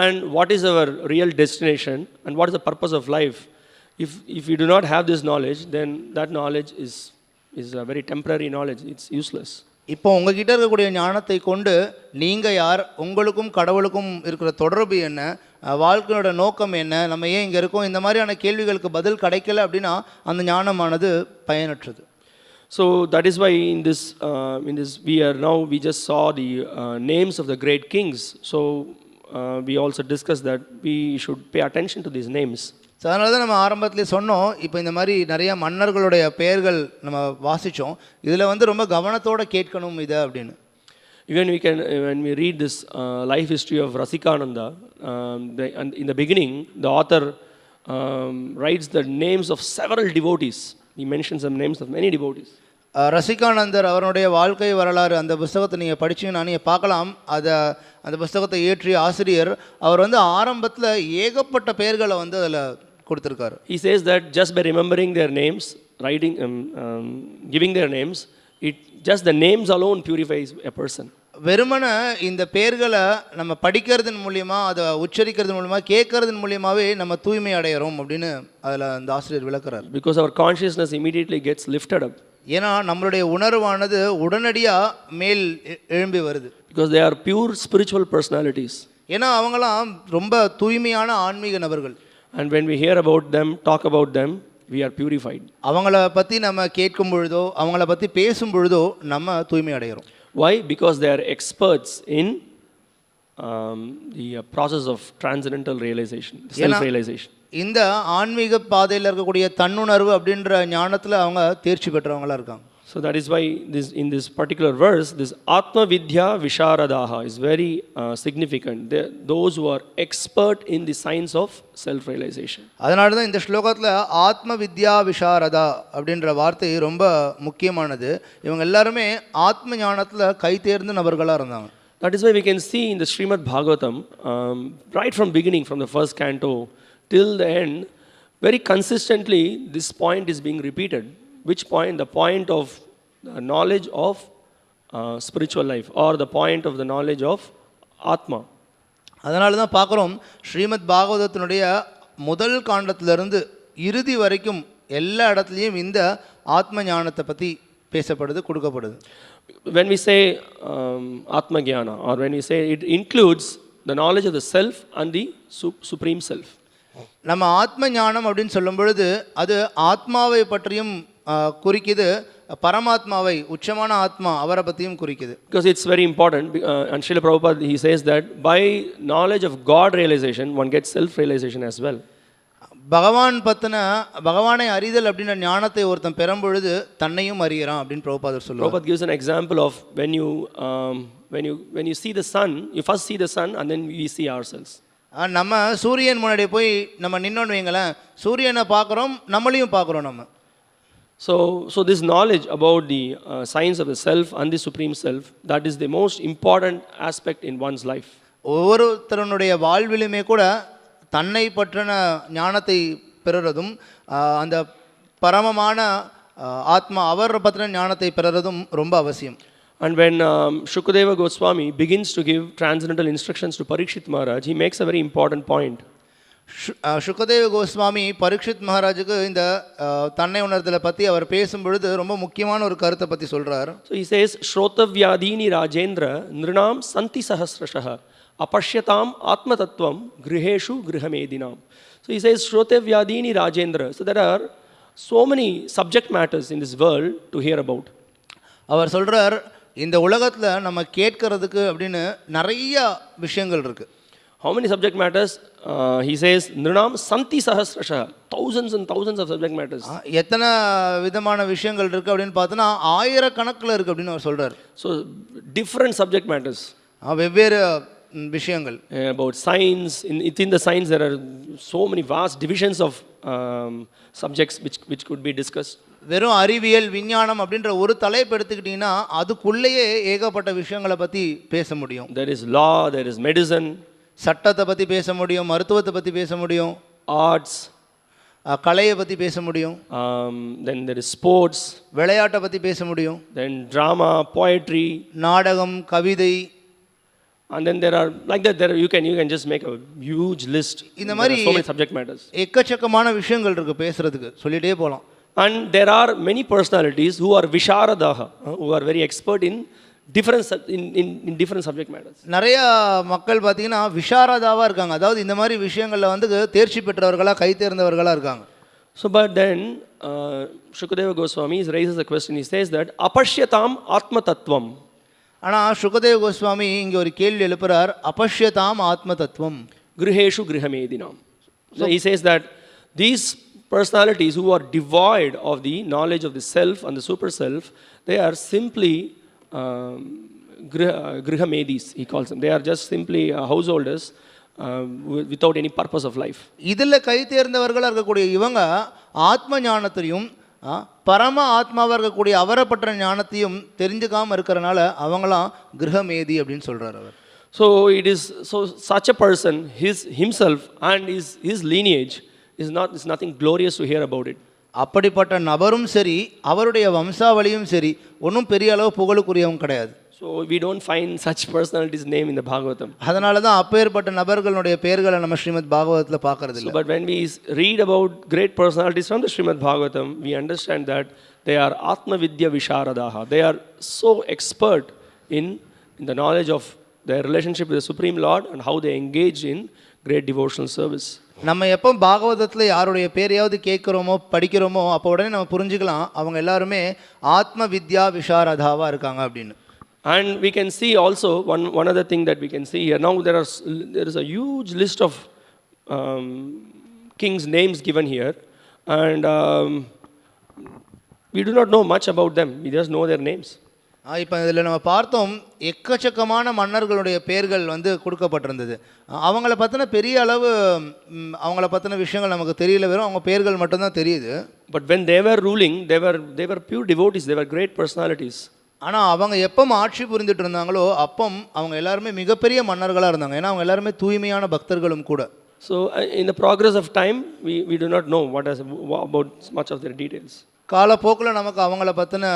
Speaker 1: and what is our real destination, and what is the purpose of life. If we do not have this knowledge, then that knowledge is a very temporary knowledge. It's useless.
Speaker 2: இப்போ உங்ககிட்ட இருக்கக்கூடிய ஞானத்தை கொண்டு நீங்கள் யார், உங்களுக்கும் கடவுளுக்கும் இருக்கிற தொடர்பு என்ன, வாழ்க்கையோட நோக்கம் என்ன, நம்ம ஏன் இங்கே இருக்கோம், இந்த மாதிரியான கேள்விகளுக்கு பதில் கிடைக்கல அப்படின்னா அந்த ஞானமானது பயனற்றது.
Speaker 1: So that is why in this we just saw the names of the great kings. So we also discussed that we should pay attention to these names.
Speaker 2: So அதனால தான் நம்ம ஆரம்பத்திலே சொன்னோம், இப்போ இந்த மாதிரி நிறைய மன்னர்களுடைய பெயர்கள் நம்ம வாசித்தோம், இதில் ரொம்ப கவனத்தோடு கேட்கணும் இதை அப்படின்னு.
Speaker 1: Even when we read this life history of Rasikananda, and in the beginning the author writes the names of several devotees. He mentions some names of many devotees.
Speaker 2: ரசிகானந்தர் அவருடைய வாழ்க்கை வரலாறு அந்த புஸ்தகத்தை நீங்கள் படிச்சீங்கன்னா நீங்கள் பார்க்கலாம். அந்த புஸ்தகத்தை இயற்றிய ஆசிரியர் அவர் ஆரம்பத்தில் ஏகப்பட்ட பெயர்களை அதில் கொடுத்துருக்காரு.
Speaker 1: He says that just by remembering their names, writing, giving their names, just the names alone purifies a person.
Speaker 2: வெறுமன இந்த பெயர்களை நம்ம படிக்கிறதன் மூலியமா, அதை உச்சரிக்கிறது மூலியமா, கேட்கறதன் மூலியமாவே நம்ம தூய்மை அடைகிறோம் அப்படின்னு அதில் அந்த ஆசிரியர் விளக்குறார்.
Speaker 1: Because our consciousness immediately gets lifted up.
Speaker 2: ஏன்னா நம்மளுடைய உணர்வானது உடனடியாக மேல் எழும்பி வருது.
Speaker 1: Because they are pure spiritual personalities.
Speaker 2: ஏன்னா அவங்களாம் ரொம்ப தூய்மையான ஆன்மீக நபர்கள்.
Speaker 1: And when we hear about them, talk about them, we are purified.
Speaker 2: அவங்கள பற்றி நம்ம கேட்கும் பொழுதோ, அவங்கள பற்றி பேசும் பொழுதோ நம்ம தூய்மை அடைகிறோம்.
Speaker 1: Why? Because they are experts in the process of transcendental realization, self-realization.
Speaker 2: இந்த ஆன்மீக பாதையில் இருக்கக்கூடிய தன்னுணர்வு அப்படின்ற ஞானத்தில் அவங்க தேர்ச்சி பெற்றவங்களா இருக்காங்க.
Speaker 1: So that is why in this particular verse, this Atma Vidya Visharadaha is very significant. Those who are expert in the science of self-realization.
Speaker 2: அதனால தான் இந்த ஸ்லோகத்தில் ஆத்ம வித்யா விஷாரதா அப்படின்ற வார்த்தை ரொம்ப முக்கியமானது. இவங்க எல்லாருமே ஆத்ம ஞானத்தில் கை தேர்ந்த நபர்களாக இருந்தாங்க.
Speaker 1: That is why we can see in the Srimad Bhagavatam, right from beginning, from the first canto till the end, very consistently this point is being repeated. Which point? The point of the knowledge of spiritual life, or the point of the knowledge of Atma.
Speaker 2: அதனால தான் பார்க்குறோம், ஸ்ரீமத் பாகவதத்தினுடைய முதல் காண்டத்திலிருந்து இறுதி வரைக்கும் எல்லா இடத்துலையும் இந்த ஆத்ம ஞானத்தை பற்றி பேசப்படுது, கொடுக்கப்படுது.
Speaker 1: When we say Atma Jnana, or when we say it includes the knowledge of the self and the supreme self.
Speaker 2: நம்ம ஆத்ம ஞானம் அப்படின்னு சொல்லும் பொழுது அது ஆத்மாவை பற்றியும் குறிக்குது, பரமாத்மாவை, உச்சமான ஆத்மா அவரை பற்றியும் குறிக்குது.
Speaker 1: Because it's very important, and Srila Prabhupada, he says that by knowledge of God realization one gets self realization as well.
Speaker 2: பகவானை அறிதல் அப்படின்ற ஞானத்தை ஒருத்தன் பெறும் பொழுது தன்னையும் அறியறான் அப்படின்னு பிரபுபாதர் சொல்லுவார்.
Speaker 1: Prabhupada gives an example of when you see the sun, you first see the sun and then we see ourselves.
Speaker 2: நம்ம சூரியன் முன்னாடி போய் நம்ம நின்னோன்னு வைங்களேன், சூரியனை பார்க்குறோம், நம்மளையும் பார்க்குறோம் நம்ம.
Speaker 1: So this knowledge about the science of the self and the supreme self, that is the most important aspect in one's life.
Speaker 2: ஒவ்வொருத்தருடைய வாழ்விலுமே கூட தன்னை பற்றின ஞானத்தை பெறுறதும் அந்த பரமமான ஆத்மா அவரை பற்றின ஞானத்தை பெறுறதும் ரொம்ப அவசியம்.
Speaker 1: And when Shukadeva Goswami begins to give transcendental instructions to Parikshit Maharaj, he makes a very important point.
Speaker 2: Sukadeva Goswami Parikshit மகாராஜுக்கு இந்த தன்னை உணர்தலை பற்றி அவர் பேசும் பொழுது ரொம்ப முக்கியமான ஒரு கருத்தை பற்றி சொல்கிறார்.
Speaker 1: So he says, Shrotavyadini Rajendra Nrinam Santi Sahasrashaha Apashyatam Atma Tattvam Griheshu Grihamedinam. So he says, Shrotavyadini Rajendra. So there are so many subject matters in this world to hear about.
Speaker 2: அவர் சொல்கிறார், இந்த உலகத்தில் நம்ம கேட்கறதுக்கு அப்படின்னு நிறைய விஷயங்கள் இருக்குது.
Speaker 1: How many subject matters? He says, Nrinam Santi Sahasrasha. Thousands and thousands of subject matters.
Speaker 2: எத்தனை விதமான விஷயங்கள் இருக்குது அப்படின்னு பார்த்தோன்னா ஆயிரக்கணக்கில் இருக்குது அப்படின்னு அவர் சொல்கிறார்.
Speaker 1: So different subject matters.
Speaker 2: வெவ்வேறு விஷயங்கள்.
Speaker 1: About science, within the science there are so many vast divisions of subjects which could be discussed.
Speaker 2: வெறும் அறிவியல் விஞ்ஞானம் அப்படின்ற ஒரு தலைப்பு எடுத்துக்கிட்டிங்கன்னா அதுக்குள்ளேயே ஏகப்பட்ட விஷயங்களை பற்றி பேச முடியும்.
Speaker 1: There is law, there is medicine,
Speaker 2: சட்டத்தை பற்றி பேச முடியும், மருத்துவத்தை பற்றி பேச முடியும்,
Speaker 1: arts,
Speaker 2: கலையை பற்றி பேச முடியும்,
Speaker 1: then there is sports,
Speaker 2: விளையாட்டை பற்றி பேச முடியும்,
Speaker 1: then drama, poetry,
Speaker 2: நாடகம், கவிதை,
Speaker 1: and then there are like that there you can just make a huge list.
Speaker 2: இந்த மாதிரி
Speaker 1: so many subject matters.
Speaker 2: எக்கச்சக்கமான விஷயங்கள் இருக்கு பேசுறதுக்கு, சொல்லிட்டே போகலாம்.
Speaker 1: And there are many personalities who are Visharadaha, who are very expert in different subject matters.
Speaker 2: நிறைய மக்கள் பார்த்தீங்கன்னா விஷாரதாவாக இருக்காங்க, அதாவது இந்த மாதிரி விஷயங்களில் வந்து தேர்ச்சி பெற்றவர்களாக கை தேர்ந்தவர்களாக இருக்காங்க.
Speaker 1: So but then Shukadeva Goswami raises a question. He says that apashyatam atma tattvam.
Speaker 2: ஆனால் சுகதேவ கோஸ்வாமி இங்கே ஒரு கேள்வி எழுப்புறார், அபஷ்யதாம் ஆத்ம தத்துவம்
Speaker 1: Griheshu grihamedinam. So he says that these personalities who are devoid of the knowledge of the self and the super self, they are simply grihamedis, he calls them. They are just simply householders without any purpose of life.
Speaker 2: இதில் கை தேர்ந்தவர்களாக இருக்கக்கூடிய இவங்க ஆத்ம ஞானத்தையும் பரம ஆத்மாவாக இருக்கக்கூடிய அவரை பற்ற ஞானத்தையும் தெரிஞ்சுக்காமல் இருக்கிறனால அவங்களாம் கிரகமேதி அப்படின்னு சொல்கிறார் அவர்.
Speaker 1: So it is such a person, himself and his lineage is nothing glorious to hear about it.
Speaker 2: அப்படிப்பட்ட நபரும் சரி அவருடைய வம்சாவளியும் சரி ஒன்றும் பெரிய அளவு புகழுக்குரியவும் கிடையாது.
Speaker 1: So we don't find such personalities name in the Bhagavatam.
Speaker 2: அதனால தான் அப்பேற்பட்ட நபர்களுடைய பெயர்களை நம்ம ஸ்ரீமத் பாகவதத்தில் பார்க்கறது இல்லை.
Speaker 1: So but when we read about great personalities from the Srimad Bhagavatam, we understand that they are Atma Vidya Visharadaha. They are so expert in the knowledge of their relationship with the Supreme Lord and how they engage in great devotional service.
Speaker 2: நம்ம எப்போ பாகவதத்தில் யாருடைய பேரையாவது கேட்குறோமோ படிக்கிறோமோ அப்போ உடனே நம்ம புரிஞ்சுக்கலாம் அவங்க எல்லாருமே ஆத்ம வித்யா விஷாரதாவாக இருக்காங்க அப்படின்னு.
Speaker 1: And we can see also one other thing that we can see here. Now there is a huge list of kings' names given here, and we do not know much about them. We just know their names.
Speaker 2: இப்போ இதில் நம்ம பார்த்தோம் எக்கச்சக்கமான மன்னர்களுடைய பெயர்கள் வந்து கொடுக்கப்பட்டிருந்தது. அவங்கள பற்றின பெரிய அளவு அவங்கள பற்றின விஷயங்கள் நமக்கு தெரியல, வெறும் அவங்க பெயர்கள் மட்டும்தான் தெரியுது.
Speaker 1: But when they were ruling, they were pure devotees. They were great personalities.
Speaker 2: ஆனால் அவங்க எப்போ ஆட்சி புரிந்துட்டு இருந்தாங்களோ அப்போ அவங்க எல்லாருமே மிகப்பெரிய மன்னர்களாக இருந்தாங்க. ஏன்னா அவங்க எல்லாருமே தூய்மையான பக்தர்களும் கூட.
Speaker 1: So in the progress of time, we do not know about much of their details.
Speaker 2: காலப்போக்கில் நமக்கு அவங்கள பற்றின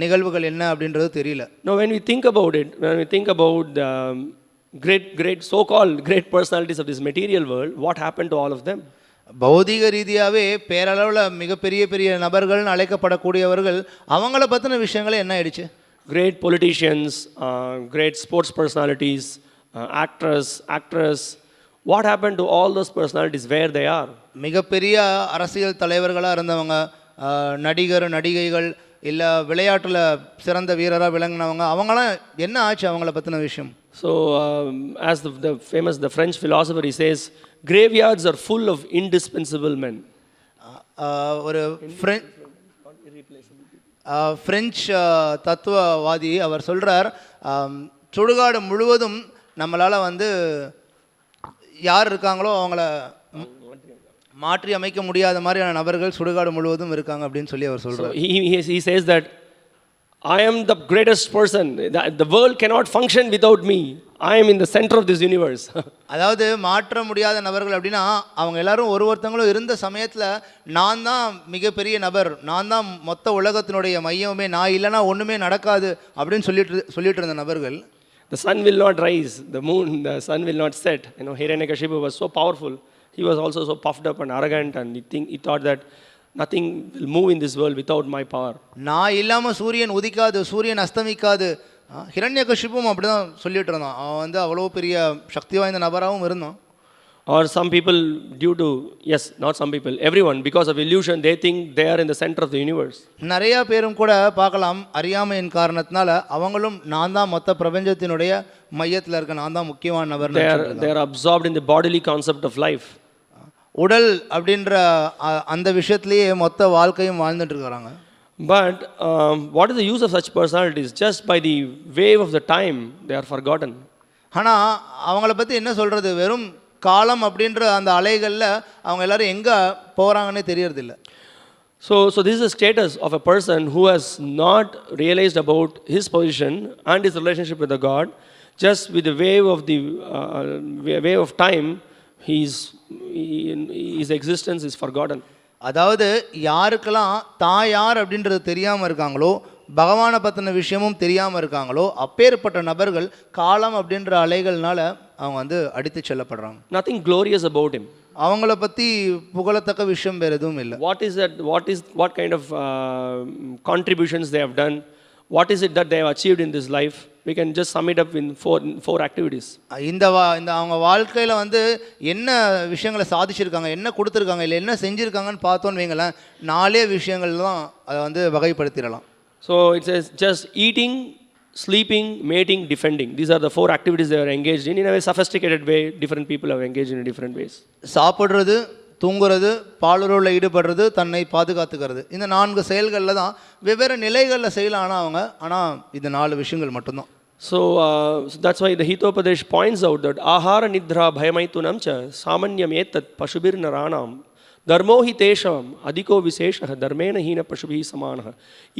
Speaker 2: நிகழ்வுகள் என்ன அப்படின்றது தெரியல.
Speaker 1: Now when we think about it, when we think about the great so-called great personalities of this material world, what happened to all of them?
Speaker 2: பௌதிக ரீதியாகவே பேரளவில் மிகப்பெரிய பெரிய நபர்கள்னு அழைக்கப்படக்கூடியவர்கள் அவங்கள பற்றின விஷயங்களே என்ன ஆயிடுச்சு?
Speaker 1: Great politicians, great sports personalities, actors. What happened to all those personalities? Where they are?
Speaker 2: மிகப்பெரிய அரசியல் தலைவர்களாக இருந்தவங்க, நடிகைகள், இல்லை விளையாட்டில் சிறந்த வீரராக விளங்கினவங்க, அவங்களாம் என்ன ஆச்சு அவங்கள பற்றின விஷயம்?
Speaker 1: So as the French philosopher, he says, graveyards are full of indispensable men.
Speaker 2: ஒரு ஃப்ரெஞ்ச் தத்துவவாதி அவர் சொல்கிறார், சுடுகாடு முழுவதும் நம்மளால் வந்து யார் இருக்காங்களோ அவங்கள மாற்றி அமைக்க முடியாத மாதிரியான நபர்கள் சுடுகாடு முழுவதும் இருக்காங்க அப்படின்னு சொல்லி அவர் சொல்கிறார்.
Speaker 1: He says that I am the greatest person. The world cannot function without me. I am in the center of this universe.
Speaker 2: அதாவது மாற்ற முடியாத நபர்கள் அப்படின்னா அவங்க எல்லாரும் ஒருத்தங்களும் இருந்த சமயத்தில் நான் தான் மிகப்பெரிய நபர், நான் தான் மொத்த உலகத்தினுடைய மையமே, நான் இல்லைனா ஒன்றுமே நடக்காது அப்படின்னு சொல்லிட்டு இருந்த நபர்கள்.
Speaker 1: The sun will not rise, the sun will not set. Hiranyakashipu was so powerful. He was also so puffed up and arrogant, and he thought that nothing will move in this world without my power.
Speaker 2: நான் இல்லாமல் சூரியன் உதிக்காது, சூரியன் அஸ்தமிக்காது. ஹிரண்யகசிபும் அப்படி தான் சொல்லிட்டு இருந்தான். அவன் வந்து அவ்வளோ பெரிய சக்தி வாய்ந்த நபராகவும் இருந்தான்.
Speaker 1: Or some people not some people, everyone, because of illusion, they think they are in the center of the universe.
Speaker 2: நிறைய பேரும் கூட பார்க்கலாம், அறியாமையின் காரணத்தினால அவங்களும் நான் தான் மொத்த பிரபஞ்சத்தினுடைய மையத்தில் இருக்க, நான் தான் முக்கியமான நபர்.
Speaker 1: They are absorbed in the bodily concept of life.
Speaker 2: உடல் அப்படின்ற அந்த விஷயத்திலேயே மொத்த வாழ்க்கையும் வாழ்ந்துட்டு இருக்கிறாங்க.
Speaker 1: But what is the use of such personalities? Just by the wave of the time, they are forgotten.
Speaker 2: ஆனால் அவங்கள பற்றி என்ன சொல்கிறது, வெறும் காலம் அப்படின்ற அந்த அலைகளில் அவங்க எல்லாரும் எங்கே போகிறாங்கன்னே தெரியறதில்ல.
Speaker 1: So this is the status of a person who has not realized about his position and his relationship with the God. Just with the wave of time, his existence is forgotten.
Speaker 2: அதாவது யாருக்கெல்லாம் தான் யார் அப்படின்றது தெரியாமல் இருக்காங்களோ, பகவானை பற்றின விஷயமும் தெரியாமல் இருக்காங்களோ, அப்பேற்பட்ட நபர்கள் காலம் அப்படின்ற அலைகள்னால அவங்க வந்து அடித்து செல்லப்படுறாங்க.
Speaker 1: Nothing glorious about him.
Speaker 2: அவங்கள பற்றி புகழத்தக்க விஷயம் வேறு எதுவும் இல்லை.
Speaker 1: What kind of contributions they have done? What is it that they have achieved in this life? We can just sum it up in four activities.
Speaker 2: இந்த அவங்க வாழ்க்கையில் வந்து என்ன விஷயங்களை சாதிச்சிருக்காங்க, என்ன கொடுத்துருக்காங்க, இல்லை என்ன செஞ்சுருக்காங்கன்னு பார்த்தோன்னு வைங்களேன், 4 விஷயங்கள் தான் அதை வந்து வகைப்படுத்திடலாம்.
Speaker 1: So it says just eating, sleeping, mating, defending. These are the 4 activities they are engaged in a very sophisticated way. Different people have engaged in different ways.
Speaker 2: சாப்பிட்றது, தூங்குறது, பாலுறவில் ஈடுபடுறது, தன்னை பாதுகாத்துக்கிறது, இந்த 4 செயல்களில் தான் வெவ்வேறு நிலைகளில் செய்யலாம். ஆனால் இந்த 4 விஷயங்கள் மட்டும்தான்.
Speaker 1: So that's why the Hitopadesh points out that ahara nidra bhayamaitunam cha samanyam etat pashubir naranam dharmo hi tesham adhiko visheshah dharmena hina pashubhi samanah.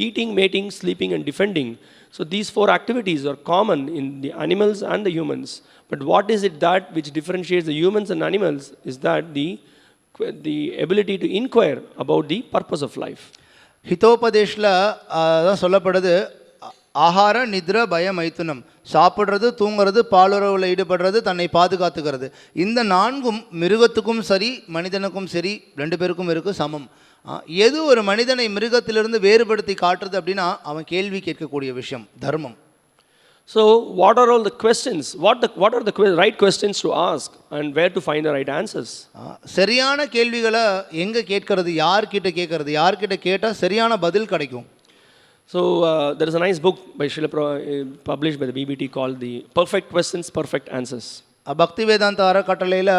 Speaker 1: Eating, mating, sleeping and defending. So these 4 activities are common in the animals and the humans. But what is it that which differentiates the humans and animals is that the ability to inquire about the purpose of life.
Speaker 2: ஹிதோபதேஷில் தான் சொல்லப்படுது, ஆகார நித்ர பய மைத்துனம், சாப்பிட்றது, தூங்குறது, பாலுறவில் ஈடுபடுறது, தன்னை பாதுகாத்துக்கிறது, இந்த 4ம் மிருகத்துக்கும் சரி மனிதனுக்கும் சரி 2 பேருக்கும் இருக்குது சமம். எது ஒரு மனிதனை மிருகத்திலிருந்து வேறுபடுத்தி காட்டுறது அப்படின்னா அவன் கேள்வி கேட்கக்கூடிய விஷயம், தர்மம்.
Speaker 1: So what are all the questions? What are the right questions to ask and where to find the right answers?
Speaker 2: சரியான கேள்விகளை எங்கே கேட்கறது, யார்கிட்ட கேட்கறது, யார்கிட்ட கேட்டால் சரியான பதில் கிடைக்கும்.
Speaker 1: So there is a nice book by published by the BBT called the Perfect Questions, Perfect Answers.
Speaker 2: பக்தி வேதாந்த அறக்கட்டளையில்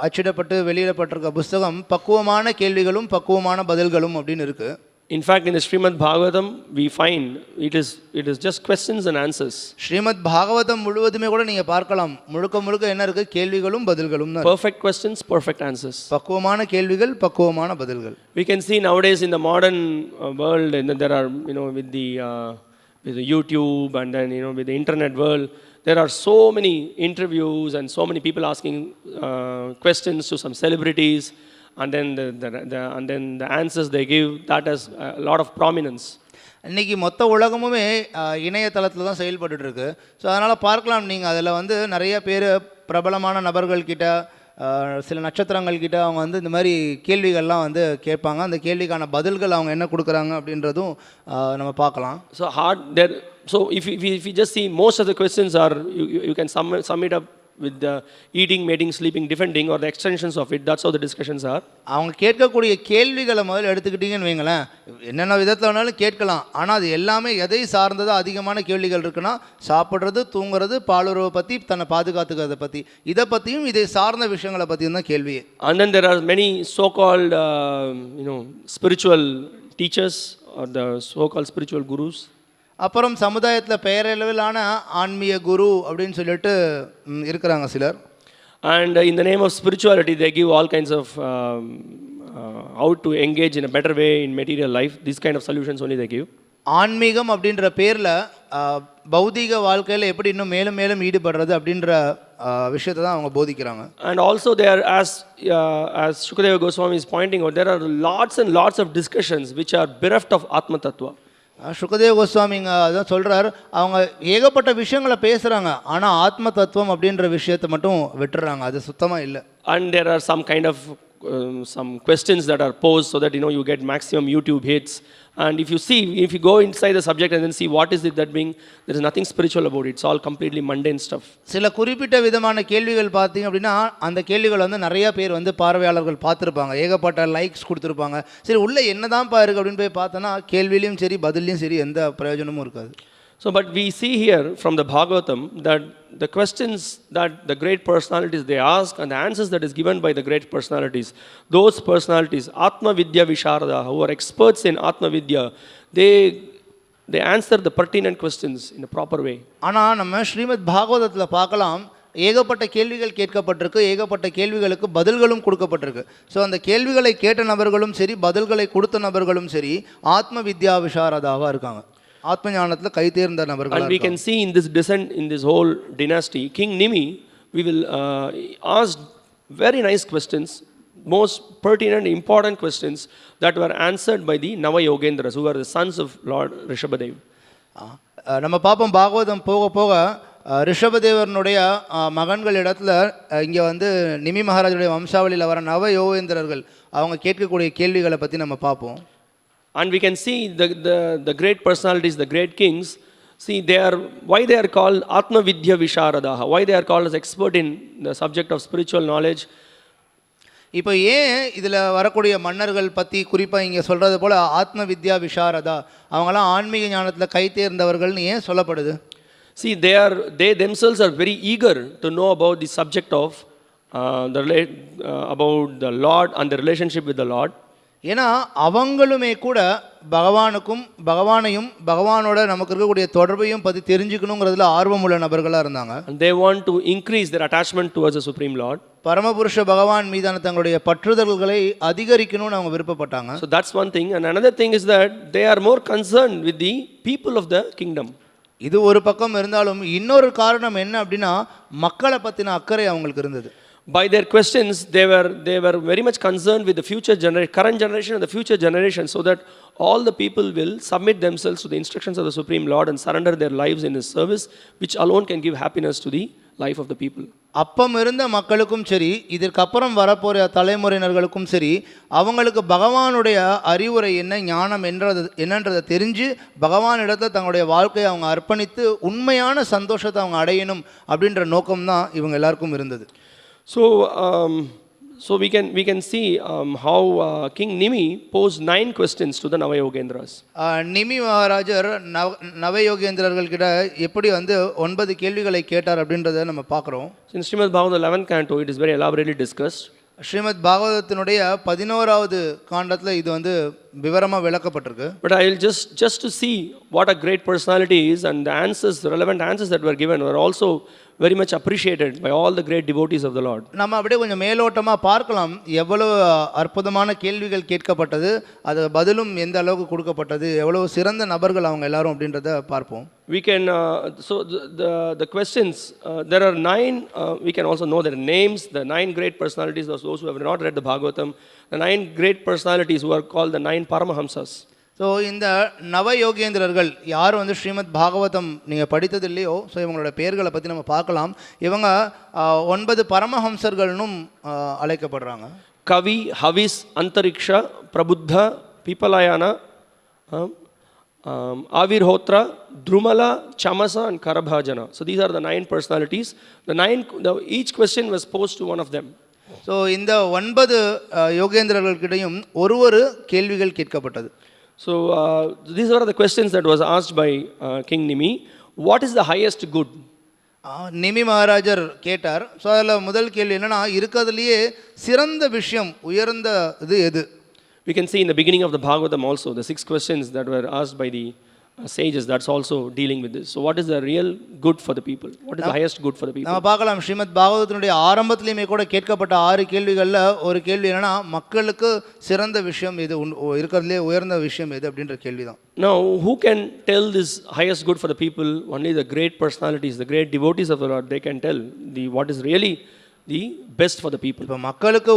Speaker 2: அச்சிடப்பட்டு வெளியிடப்பட்டிருக்க புஸ்தகம் பக்குவமான கேள்விகளும் பக்குவமான பதில்களும் அப்படின்னு இருக்குது.
Speaker 1: In fact, in the Srimad Bhagavatam, we find it is just questions and answers.
Speaker 2: Srimad Bhagavatam முழுவதுமே கூட நீங்கள் பார்க்கலாம், முழுக்க என்ன இருக்குது, கேள்விகளும் பதில்களும் தான்.
Speaker 1: Perfect questions, perfect answers.
Speaker 2: பக்குவமான கேள்விகள், பக்குவமான பதில்கள்.
Speaker 1: We can see nowadays in the modern world, and there are, with the YouTube and then with the internet world, there are so many interviews and so many people asking questions to some celebrities. And then the answers they give, that has a lot of prominence.
Speaker 2: இன்றைக்கி மொத்த உலகமுமே இணையதளத்தில் தான் செயல்பட்டு இருக்கு. So அதனால் பார்க்கலாம், நீங்கள் அதில் வந்து நிறைய பேர் பிரபலமான நபர்கள்கிட்ட, சில நட்சத்திரங்கள்கிட்ட அவங்க வந்து இந்த மாதிரி கேள்விகள்லாம் வந்து கேட்பாங்க. அந்த கேள்விக்கான பதில்கள் அவங்க என்ன கொடுக்குறாங்க அப்படின்றதும் நம்ம பார்க்கலாம்.
Speaker 1: So if you just see, most of the questions are, you can sum it up with the eating, mating, sleeping, defending, or the extensions of it. That's how the discussions are.
Speaker 2: அவங்க கேட்கக்கூடிய கேள்விகளை முதல்ல எடுத்துக்கிட்டீங்கன்னு வைங்களேன், என்னென்ன விதத்தில் வேணாலும் கேட்கலாம். ஆனால் அது எல்லாமே எதை சார்ந்ததோ அதிகமான கேள்விகள் இருக்குன்னா, சாப்பிட்றது, தூங்குறது, பாலுறவை பற்றி, தன்னை பாதுகாத்துக்கிறத பற்றி, இதை பற்றியும் இதை சார்ந்த விஷயங்களை பற்றியும் தான் கேள்வி.
Speaker 1: And then there are many so-called spiritual teachers or the so-called spiritual gurus.
Speaker 2: அப்புறம் சமுதாயத்தில் பெயரளவிலான ஆன்மீக குரு அப்படின்னு சொல்லிட்டு இருக்கிறாங்க சிலர்.
Speaker 1: And in the name of spirituality, they give all kinds of how to engage in a better way in material life. These kind of solutions only they give.
Speaker 2: ஆன்மீகம் அப்படின்ற பேரில் பௌதிக வாழ்க்கையில் எப்படி இன்னும் மேலும் மேலும் ஈடுபடுறது அப்படின்ற விஷயத்தை தான் அவங்க போதிக்கிறாங்க.
Speaker 1: And also they are, as Shukadeva Goswami is pointing out, there are lots and lots of discussions which are bereft of Atma Tattva.
Speaker 2: Sukadeva கோஸ்வாமிங்க அதான் சொல்கிறார், அவங்க ஏகப்பட்ட விஷயங்களை பேசுகிறாங்க, ஆனால் ஆத்ம தத்துவம் அப்படின்ற விஷயத்தை மட்டும் விட்டுறாங்க, அது சுத்தமாக இல்லை.
Speaker 1: And there are some kind of some questions that are posed so that you get maximum YouTube hits. And if you go inside the subject and then see what is it that being, there is nothing spiritual about it. It's all completely mundane stuff.
Speaker 2: சில குறிப்பிட்ட விதமான கேள்விகள் பார்த்தீங்க அப்படின்னா அந்த கேள்விகள் வந்து நிறைய பேர் வந்து பார்வையாளர்கள் பார்த்துருப்பாங்க, ஏகப்பட்ட லைக்ஸ் கொடுத்துருப்பாங்க. சரி, உள்ளே என்னதான் இருக்கு அப்படின்னு போய் பார்த்தோன்னா கேள்விலையும் சரி பதிலையும் சரி எந்த பிரயோஜனமும் இருக்காது.
Speaker 1: So, but we see here from the Bhagavatam that the questions that the great personalities they ask and the answers that is given by the great personalities, those personalities, Atma Vidya Visharada, who are experts in Atma Vidya, they answer the pertinent questions in a proper way.
Speaker 2: ஆனால் நம்ம ஸ்ரீமத் பாகவதத்தில் பார்க்கலாம், ஏகப்பட்ட கேள்விகள் கேட்கப்பட்டிருக்கு, ஏகப்பட்ட கேள்விகளுக்கு பதில்களும் கொடுக்கப்பட்டிருக்கு. So அந்த கேள்விகளை கேட்ட நபர்களும் சரி பதில்களை கொடுத்த நபர்களும் சரி ஆத்ம வித்யா விஷாரதாவாக இருக்காங்க, ஆத்ம ஞானத்தில் கை தேர்ந்த நபர்கள்.
Speaker 1: And we can see in this descent, in this whole dynasty, King Nimi, we will ask very nice questions, most pertinent, important questions that were answered by the Nava Yogendras, who are the sons of Lord Rishabhadev.
Speaker 2: நம்ம பார்ப்போம் பாகவதம் போக போக ரிஷபதேவனுடைய மகன்கள் இடத்துல இங்கே வந்து நிமி மகாராஜுடைய வம்சாவளியில் வர நவ யோகேந்திரர்கள் அவங்க கேட்கக்கூடிய கேள்விகளை பற்றி நம்ம பார்ப்போம்.
Speaker 1: And we can see the great personalities, the great kings, see why they are called Atma Vidya Visharadaha, why they are called as expert in the subject of spiritual knowledge.
Speaker 2: இப்போ ஏன் இதில் வரக்கூடிய மன்னர்கள் பற்றி குறிப்பாக இங்கே சொல்கிறது போல் ஆத்ம வித்யா விஷாரதா அவங்களாம் ஆன்மீக ஞானத்தில் கை தேர்ந்தவர்கள்னு ஏன் சொல்லப்படுது?
Speaker 1: See, they themselves are very eager to know about the subject of about the Lord and the relationship with the Lord.
Speaker 2: ஏன்னா அவங்களுமே கூட பகவானையும் பகவானோட நமக்கு இருக்கக்கூடிய தொடர்பையும் பற்றி தெரிஞ்சுக்கணுங்கிறதுல ஆர்வமுள்ள நபர்களாக இருந்தாங்க.
Speaker 1: And they want to increase their attachment towards the Supreme Lord.
Speaker 2: பரமபுருஷ பகவான் மீதான தங்களுடைய பற்றுதல்களை அதிகரிக்கணும்னு அவங்க விருப்பப்பட்டாங்க.
Speaker 1: So that's one thing. And another thing is that they are more concerned with the people of the kingdom.
Speaker 2: இது ஒரு பக்கம் இருந்தாலும் இன்னொரு காரணம் என்ன அப்படின்னா மக்களை பற்றின அக்கறை அவங்களுக்கு இருந்தது.
Speaker 1: By their questions, they were very much concerned with the current generation and the future generation, so that all the people will submit themselves to the instructions of the Supreme Lord and surrender their lives in His service, which alone can give happiness to the life of the people.
Speaker 2: அப்பம் இருந்த மக்களுக்கும் சரி இதற்கப்புறம் வரப்போகிற தலைமுறையினர்களுக்கும் சரி அவங்களுக்கு பகவானுடைய அறிவுரை என்ன ஞானம் என்னன்றதை தெரிஞ்சு பகவானிடத்தில் தங்களுடைய வாழ்க்கையை அவங்க அர்ப்பணித்து உண்மையான சந்தோஷத்தை அவங்க அடையணும் அப்படின்ற நோக்கம்தான் இவங்க எல்லாருக்கும் இருந்தது.
Speaker 1: So we can see how King Nimi posed 9 questions to the Navayogendras.
Speaker 2: நிமி மகாராஜர் நவயோகேந்திரர்கள் கிட்ட எப்படி வந்து 9 கேள்விகளை கேட்டார் அப்படின்றத நம்ம பார்க்குறோம்.
Speaker 1: In Srimad Bhagavatam 11th canto, it is very elaborately discussed.
Speaker 2: Srimad பாகவதத்தினுடைய 11வது காண்டத்தில் இது வந்து விவரமாக விளக்கப்பட்டிருக்கு.
Speaker 1: But I will just to see what a great personality is, and the answers, the relevant answers that were given were also very much appreciated by all the great devotees of the Lord.
Speaker 2: நம்ம அப்படியே கொஞ்சம் மேலோட்டமாக பார்க்கலாம் எவ்வளவு அற்புதமான கேள்விகள் கேட்கப்பட்டது, அது பதிலும் எந்த அளவுக்கு கொடுக்கப்பட்டது, எவ்வளவு சிறந்த நபர்கள் அவங்க எல்லாரும் அப்படின்றத பார்ப்போம்.
Speaker 1: We can so the questions, there are 9, we can also know their names, the 9 great personalities of those who have not read the Bhagavatam, the 9 great personalities who are called the 9 Paramahamsas.
Speaker 2: So இந்த நவயோகேந்திரர்கள் யார் வந்து ஸ்ரீமத் பாகவதம் நீங்கள் படித்தது இல்லையோ, so இவங்களோட பெயர்களை பற்றி நம்ம பார்க்கலாம். இவங்க 9 பரமஹம்சர்கள்னும் அழைக்கப்படுறாங்க.
Speaker 1: கவி, ஹவிஸ், அந்தரிக்ஷா, பிரபுத்தா, பீப்பலாயனா, ஆவிர்ஹோத்ரா, த்ருமலா, சமசா and கரபாஜனா. So these are the 9 personalities. Each question was posed to one of them.
Speaker 2: So இந்த 9 யோகேந்திரர்களுக்கிடையும் ஒரு கேள்விகள் கேட்கப்பட்டது.
Speaker 1: So these are the questions that was asked by King Nimi. What is the highest good?
Speaker 2: நிமி மகாராஜர் கேட்டார். So அதில் முதல் கேள்வி என்னன்னா, இருக்கிறதுலையே சிறந்த விஷயம் உயர்ந்த இது எது?
Speaker 1: We can see in the beginning of the Bhagavatam also the 6 questions that were asked by the sages, that's also dealing with this. So what is the real good for the people? What is the highest good for the people?
Speaker 2: நம்ம பார்க்கலாம் ஸ்ரீமத் பாகவதத்தினுடைய ஆரம்பத்திலேயுமே கூட கேட்கப்பட்ட 6 கேள்விகளில் ஒரு கேள்வி என்னன்னா, மக்களுக்கு சிறந்த விஷயம் எது, இருக்கிறதுலே உயர்ந்த விஷயம் எது அப்படின்ற கேள்வி தான்.
Speaker 1: Now who can tell this highest good for the people? Only the great personalities, the great devotees of the Lord, they can tell what is really the best for the people.
Speaker 2: இப்போ மக்களுக்கு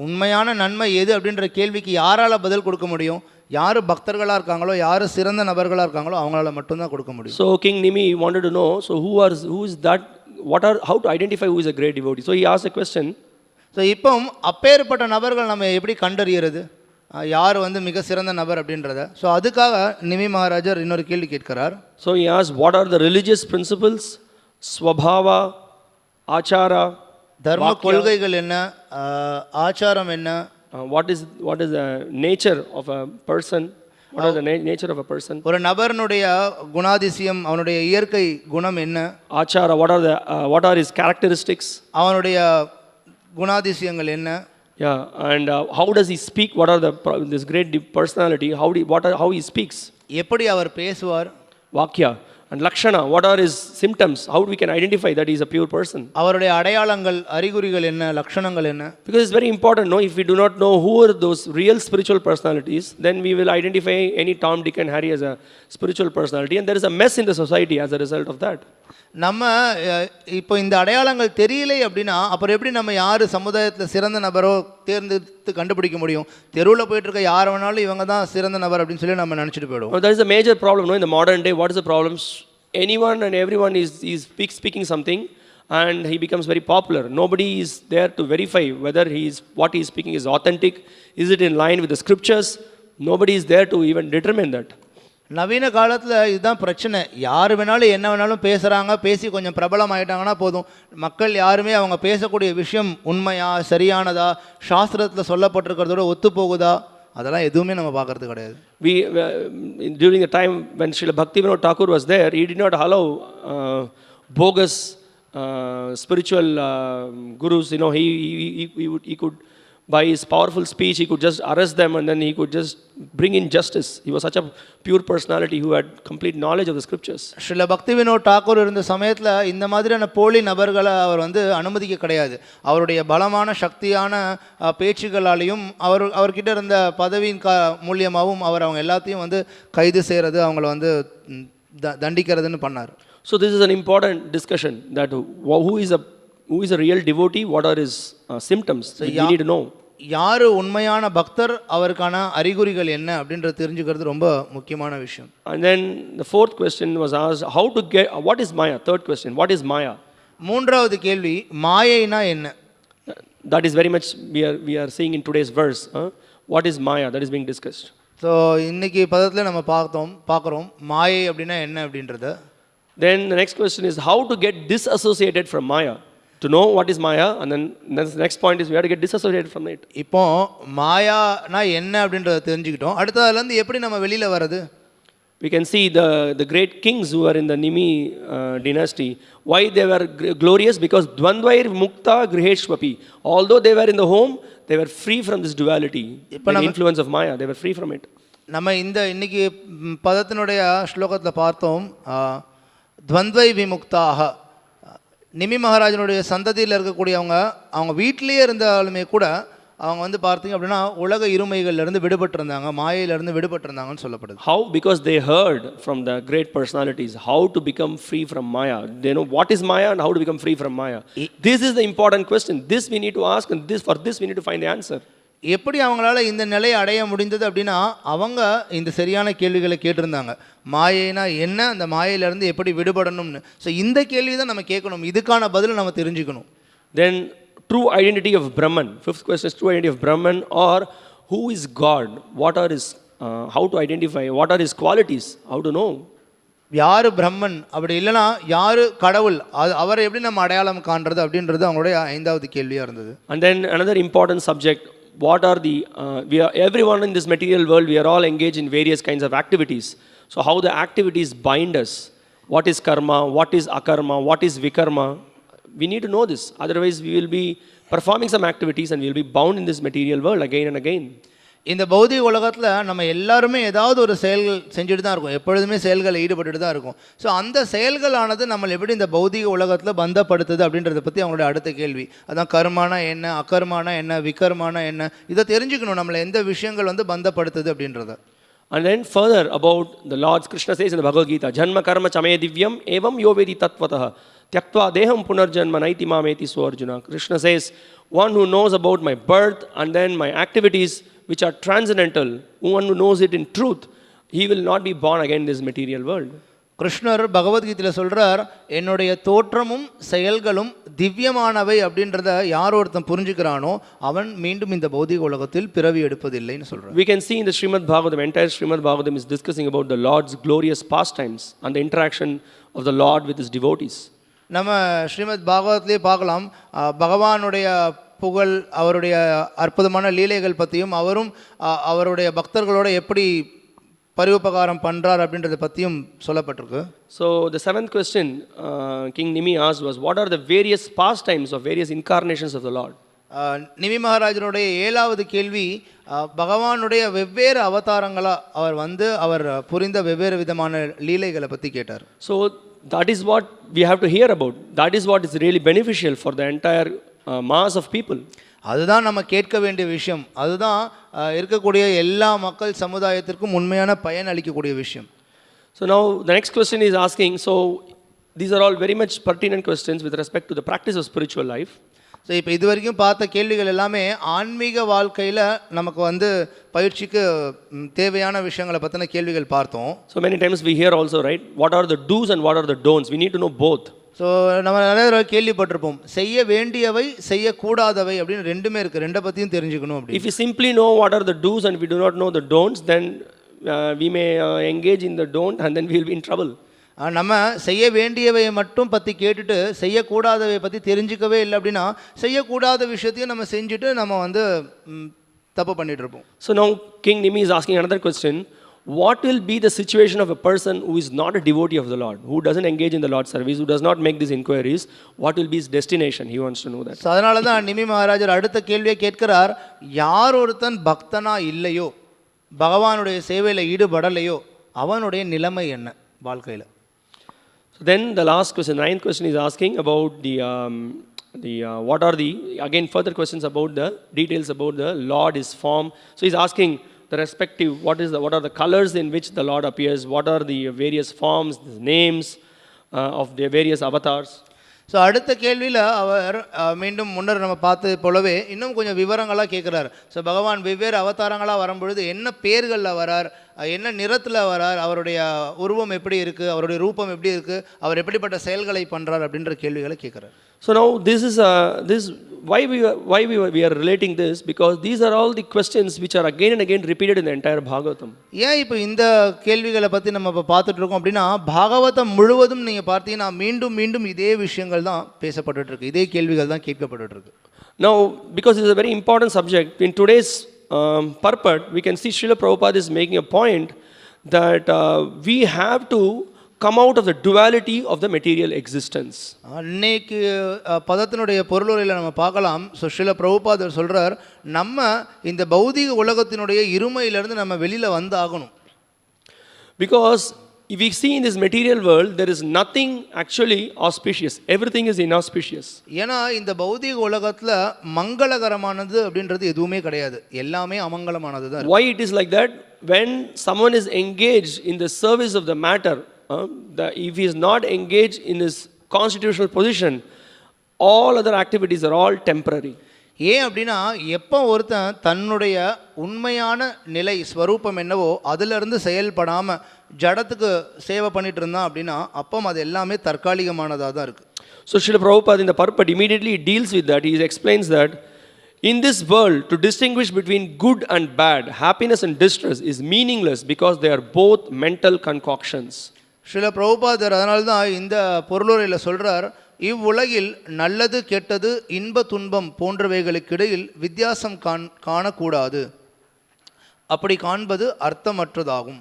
Speaker 2: உண்மையான நன்மை எது அப்படின்ற கேள்விக்கு யாரால பதில் கொடுக்க முடியும்? யார் பக்தர்களாக இருக்காங்களோ, யார் சிறந்த நபர்களாக இருக்காங்களோ அவங்களால மட்டும்தான் கொடுக்க முடியும்.
Speaker 1: So King Nimi wanted to know, so who is that, how to identify who is a great devotee. So he asked a question.
Speaker 2: So இப்போ அப்பேற்பட்ட நபர்கள் நம்ம எப்படி கண்டறியறது, யார் வந்து மிக சிறந்த நபர் அப்படின்றத? ஸோ அதுக்காக நிமி மகாராஜர் இன்னொரு கேள்வி கேட்கிறார்.
Speaker 1: So he asked, what are the religious principles, swabhava, achara,
Speaker 2: தர்ம கொள்கைகள் என்ன, ஆச்சாரம் என்ன,
Speaker 1: what is the nature of a person, what is the nature of a person,
Speaker 2: ஒரு நபர்னுடைய குணாதிசயம், அவனுடைய இயற்கை குணம் என்ன,
Speaker 1: achara, what are his characteristics,
Speaker 2: அவனுடைய குணாதிசயங்கள் என்ன,
Speaker 1: and how does he speak, what are this great personality, how he speaks,
Speaker 2: எப்படி அவர் பேசுவார்,
Speaker 1: vakya, and lakshana, what are his symptoms, how we can identify that he is a pure person,
Speaker 2: அவருடைய அடையாளங்கள் அறிகுறிகள் என்ன, லட்சணங்கள் என்ன?
Speaker 1: Because it's very important, no, if we do not know who are those real spiritual personalities, then we will identify any Tom, Dick and Harry as a spiritual personality, and there is a mess in the society as a result of that.
Speaker 2: நம்ம இப்போ இந்த அடையாளங்கள் தெரியலை அப்படின்னா அப்புறம் எப்படி நம்ம யார் சமுதாயத்தில் சிறந்த நபரோ தேர்ந்தெடுத்து கண்டுபிடிக்க முடியும்? தெருவில் போயிட்டு இருக்க யார் வேணாலும் இவங்க தான் சிறந்த நபர் அப்படின்னு சொல்லி நம்ம நினச்சிட்டு போயிடுவோம்.
Speaker 1: There is a major problem, no, in the modern day. What is the problems anyone and everyone is speaking something and he becomes very popular. Nobody is there to verify whether what he is speaking is authentic, is it in line with the scriptures. Nobody is there to even determine that.
Speaker 2: நவீன காலத்தில் இதுதான் பிரச்சனை. யார் வேணாலும் என்ன வேணாலும் பேசுகிறாங்க, பேசி கொஞ்சம் பிரபலம் ஆகிட்டாங்கன்னா போதும், மக்கள் யாருமே அவங்க பேசக்கூடிய விஷயம் உண்மையா சரியானதா சாஸ்திரத்தில் சொல்லப்பட்டிருக்கிறதோட ஒத்து போகுதா அதெல்லாம் எதுவுமே நம்ம பார்க்கறது கிடையாது.
Speaker 1: During the time when Srila Bhaktivinoda Thakur was there, he did not allow bogus spiritual gurus. He could, by his powerful speech, he could just arrest them and then he could just bring in justice. He was such a pure personality who had complete knowledge of the scriptures.
Speaker 2: Srila Bhaktivinod Thakur இருந்த சமயத்தில் இந்த மாதிரியான போலி நபர்களை அவர் அனுமதிக்க கிடையாது. அவருடைய பலமான சக்தியான பேச்சுகளாலையும் அவர்கிட்ட இருந்த பதவியின் மூலியமாகவும் அவங்க எல்லாத்தையும் கைது செய்கிறது, அவங்கள தண்டிக்கிறதுன்னு பண்ணார்.
Speaker 1: So this is an important discussion, that who is a real devotee, what are his symptoms, so we need to know.
Speaker 2: யாரு உண்மையான பக்தர், அவருக்கான அறிகுறிகள் என்ன அப்படின்றது தெரிஞ்சுக்கிறது ரொம்ப முக்கியமான விஷயம்.
Speaker 1: And then the fourth question was asked, how to get, what is Maya? Third question, what is Maya?
Speaker 2: மூன்றாவது கேள்வி, மாயைனா என்ன?
Speaker 1: That is very much we are seeing in today's verse. What is Maya? That is being discussed.
Speaker 2: So இன்னைக்கு பதத்தில் நம்ம பார்க்குறோம் மாயை அப்படின்னா என்ன அப்படின்றது.
Speaker 1: Then the next question is how to get disassociated from Maya. To know what is Maya, and then the next point is we have to get disassociated from it.
Speaker 2: இப்போ மாயானா என்ன அப்படின்றத தெரிஞ்சுக்கிட்டோம். அடுத்ததுலேருந்து எப்படி நம்ம வெளியில் வர்றது?
Speaker 1: We can see the great kings who were in the Nimi dynasty, why they were glorious, because dvandvair mukta griheshvapi. Although they were in the home, they were free from this duality, the influence of Maya. They were free from it.
Speaker 2: நம்ம இன்னைக்கு பதத்தினுடைய ஸ்லோகத்தில் பார்த்தோம், துவந்த்வை விமுக்தாக. நிமி மகாராஜனுடைய சந்ததியில் இருக்கக்கூடியவங்க அவங்க வீட்டிலேயே இருந்தாலுமே கூட அவங்க பார்த்தீங்க அப்படின்னா உலக இருமைகள்லேருந்து விடுபட்டிருந்தாங்க, மாயையிலேருந்து விடுபட்டிருந்தாங்கன்னு சொல்லப்படுது.
Speaker 1: How? Because they heard from the great personalities how to become free from Maya. They know what is Maya and how to become free from Maya. This is the important question. This we need to ask, and for this we need to find the answer.
Speaker 2: எப்படி அவங்களால இந்த நிலையை அடைய முடிந்தது அப்படின்னா அவங்க இந்த சரியான கேள்விகளை கேட்டிருந்தாங்க. மாயைனா என்ன, அந்த மாயையிலேருந்து எப்படி விடுபடணும்னு. ஸோ இந்த கேள்வி தான் நம்ம கேட்கணும், இதுக்கான பதிலை நம்ம தெரிஞ்சுக்கணும்.
Speaker 1: Then true identity of Brahman. Fifth question is true identity of Brahman, or who is God? What are his, how to identify, what are his qualities, how to know.
Speaker 2: யார் பிரம்மன், அப்படி இல்லைனா யார் கடவுள், அவரை எப்படி நம்ம அடையாளம் காண்றது அப்படின்றது அவங்களுடைய ஐந்தாவது கேள்வியாக இருந்தது.
Speaker 1: And then another important subject, what are the everyone in this material world, we are all engaged in various kinds of activities. So how the activities bind us, what is karma, what is akarma, what is vikarma, we need to know this. Otherwise we will be performing some activities and we will be bound in this material world again and again.
Speaker 2: இந்த பௌதிக உலகத்தில் நம்ம எல்லாருமே ஏதாவது ஒரு செயல்கள் செஞ்சுட்டு தான் இருக்கோம், எப்பொழுதுமே செயல்களை ஈடுபட்டு தான் இருக்கும். ஸோ அந்த செயல்களானது நம்ம எப்படி இந்த பௌதிக உலகத்தில் பந்தப்படுத்துது அப்படின்றத பற்றி அவங்களுடைய அடுத்த கேள்வி. அதான் கர்மானா என்ன, அகர்மானா என்ன, விகர்மானா என்ன, இதை தெரிஞ்சுக்கணும் நம்மளை எந்த விஷயங்கள் பந்தப்படுத்துது அப்படின்றத.
Speaker 1: And then further about the Lord, Krishna says in the Bhagavad Gita, Janma karma chame divyam evam yovedi tatvatah tyaktva deham punarjanma naiti mameti so Arjuna. Krishna says, one who knows about my birth and then my activities which are transcendental, one who knows it in truth, he will not be born again in this material world.
Speaker 2: கிருஷ்ணர் பகவத்கீதையில் சொல்கிறார், என்னுடைய தோற்றமும் செயல்களும் திவ்யமானவை அப்படின்றத யார் ஒருத்தன் புரிஞ்சுக்கிறானோ அவன் மீண்டும் இந்த பௌதிக உலகத்தில் பிறவி எடுப்பதில்லைன்னு சொல்கிறார்.
Speaker 1: We can see in the Srimad Bhagavatam, entire Srimad Bhagavatam is discussing about the Lord's glorious pastimes and the interaction of the Lord with his devotees.
Speaker 2: நம்ம ஸ்ரீமத் பாகவத்லேயே பார்க்கலாம், பகவானுடைய புகழ், அவருடைய அற்புதமான லீலைகள் பற்றியும் அவரும் அவருடைய பக்தர்களோட எப்படி பரிவுபகாரம் பண்றார் அப்படின்றத பற்றியும் சொல்லப்பட்டிருக்கு.
Speaker 1: So the seventh question King Nimi asked was, what are the various pastimes of various incarnations of the Lord?
Speaker 2: நிமி மகாராஜனுடைய ஏழாவது கேள்வி, பகவானுடைய வெவ்வேறு அவதாரங்களா அவர் புரிந்த வெவ்வேறு விதமான லீலைகளை பற்றி கேட்டார்.
Speaker 1: So that is what we have to hear about. That is what is really beneficial for the entire mass of people.
Speaker 2: அதுதான் நம்ம கேட்க வேண்டிய விஷயம், அதுதான் இருக்கக்கூடிய எல்லா மக்கள் சமுதாயத்திற்கும் உண்மையான பயன் அளிக்கக்கூடிய விஷயம்.
Speaker 1: So now the next question is asking, so these are all very much pertinent questions with respect to the practice of spiritual life.
Speaker 2: So இப்போ இது வரைக்கும் பார்த்த கேள்விகள் எல்லாமே ஆன்மீக வாழ்க்கையில் நமக்கு வந்து பயிற்சிக்கு தேவையான விஷயங்களை பற்றின கேள்விகள் பார்த்தோம்.
Speaker 1: So many times we hear also, right? What are the do's and what are the don'ts? We need to know both.
Speaker 2: So நம்ம நிறைய தடவை கேள்விப்பட்டிருப்போம், செய்ய வேண்டியவை செய்யக்கூடாதவை அப்படின்னு ரெண்டுமே இருக்குது, ரெண்டை பற்றியும் தெரிஞ்சுக்கணும் அப்படி.
Speaker 1: If we simply know what are the do's and we do not know the don'ts, then we may engage in the don't and then we will be in trouble.
Speaker 2: நம்ம செய்ய வேண்டியவை மட்டும் பற்றி கேட்டுட்டு செய்யக்கூடாதவை பற்றி தெரிஞ்சிக்கவே இல்லை அப்படின்னா செய்யக்கூடாத விஷயத்தையும் நம்ம செஞ்சுட்டு நம்ம வந்து தப்பு பண்ணிட்டு இருப்போம்.
Speaker 1: So now King Nimi is asking another question. What will be the situation of a person who is not a devotee of the Lord, who doesn't engage in the Lord's service, who does not make these inquiries? What will be his destination? He wants to know that.
Speaker 2: So அதனால தான் நிமி மகாராஜர் அடுத்த கேள்வியை கேட்கிறார், யார் ஒருத்தன் பக்தனா இல்லையோ, பகவானுடைய சேவையில் ஈடுபடலையோ, அவனுடைய நிலைமை என்ன வாழ்க்கையில்?
Speaker 1: So then the last question, ninth question, is asking about what are the, again further questions about the details about the Lord, his form. So he's asking the respective, what are the colors in which the Lord appears, what are the various forms, the names of the various avatars.
Speaker 2: So அடுத்த கேள்வியில் அவர் மீண்டும் முன்னர் நம்ம பார்த்து போலவே இன்னும் கொஞ்சம் விவரங்களாக கேட்குறாரு. ஸோ பகவான் வெவ்வேறு அவதாரங்களாக வரும்பொழுது என்ன பேர்களில் வரார், என்ன நிறத்தில் வரார், அவருடைய உருவம் எப்படி இருக்குது, அவருடைய ரூபம் எப்படி இருக்குது, அவர் எப்படிப்பட்ட செயல்களை பண்ணுறார் அப்படின்ற கேள்விகளை கேட்குறார்.
Speaker 1: So now this is why we are relating this, because these are all the questions which are again and again repeated in the entire Bhagavatam.
Speaker 2: ஏன் இப்போ இந்த கேள்விகளை பற்றி நம்ம இப்போ பார்த்துட்டு இருக்கோம் அப்படின்னா, பாகவதம் முழுவதும் நீங்கள் பார்த்தீங்கன்னா மீண்டும் மீண்டும் இதே விஷயங்கள் தான் பேசப்பட்டு இருக்கு, இதே கேள்விகள் தான் கேட்கப்பட்டு இருக்கு.
Speaker 1: Now because it is a very important subject, in today's purport we can see Srila Prabhupada is making a point that we have to come out of the duality of the material existence.
Speaker 2: அன்னைக்கு பதத்தினுடைய பொருளுரையில் நம்ம பார்க்கலாம். So Srila பிரபுபாதர் சொல்கிறார், நம்ம இந்த பௌதிக உலகத்தினுடைய இருமையிலிருந்து நம்ம வெளியில் வந்து ஆகணும்.
Speaker 1: Because if we see in this material world, there is nothing actually auspicious. Everything is inauspicious.
Speaker 2: ஏன்னா இந்த பௌதிக உலகத்தில் மங்களகரமானது அப்படின்றது எதுவுமே கிடையாது, எல்லாமே அமங்கலமானது தான்.
Speaker 1: Why it is like that? When someone is engaged in the service of the matter, if he is not engaged in his constitutional position, all other activities are all temporary.
Speaker 2: ஏன் அப்படின்னா, எப்போ ஒருத்தன் தன்னுடைய உண்மையான நிலை ஸ்வரூபம் என்னவோ அதிலிருந்து செயல்படாமல் ஜடத்துக்கு சேவை பண்ணிட்டு இருந்தான் அப்படின்னா அப்போ அது எல்லாமே தற்காலிகமானதாக தான் இருக்குது.
Speaker 1: So Srila Prabhupada in the purport immediately deals with that. He explains that in this world, to distinguish between good and bad, happiness and distress is meaningless because they are both mental concoctions.
Speaker 2: Srila பிரபுபாதர் அதனால தான் இந்த பொருளுரையில் சொல்கிறார், இவ்வுலகில் நல்லது கெட்டது இன்ப துன்பம் போன்றவைகளுக்கிடையில் வித்தியாசம் காணக்கூடாது, அப்படி காண்பது அர்த்தமற்றதாகும்.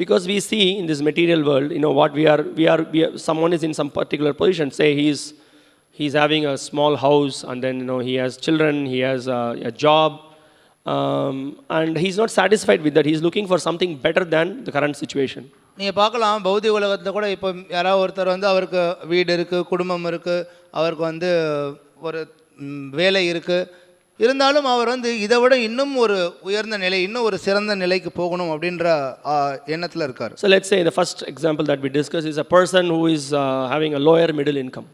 Speaker 1: Because we see in this material world, what we are someone is in some particular position, say he's having a small house and then he has children, he has a job, and he's not satisfied with that. He's looking for something better than the current situation.
Speaker 2: நீங்கள் பார்க்கலாம், பௌதிக உலகத்தில் கூட இப்போ யாராவது ஒருத்தர் வந்து அவருக்கு வீடு இருக்குது, குடும்பம் இருக்குது, அவருக்கு வந்து ஒரு வேலை இருக்குது, இருந்தாலும் அவர் வந்து இதை விட இன்னும் ஒரு உயர்ந்த நிலை, இன்னும் ஒரு சிறந்த நிலைக்கு போகணும் அப்படின்ற எண்ணத்தில் இருக்கார்.
Speaker 1: So let's say the first example that we discuss is a person who is having a lower middle income.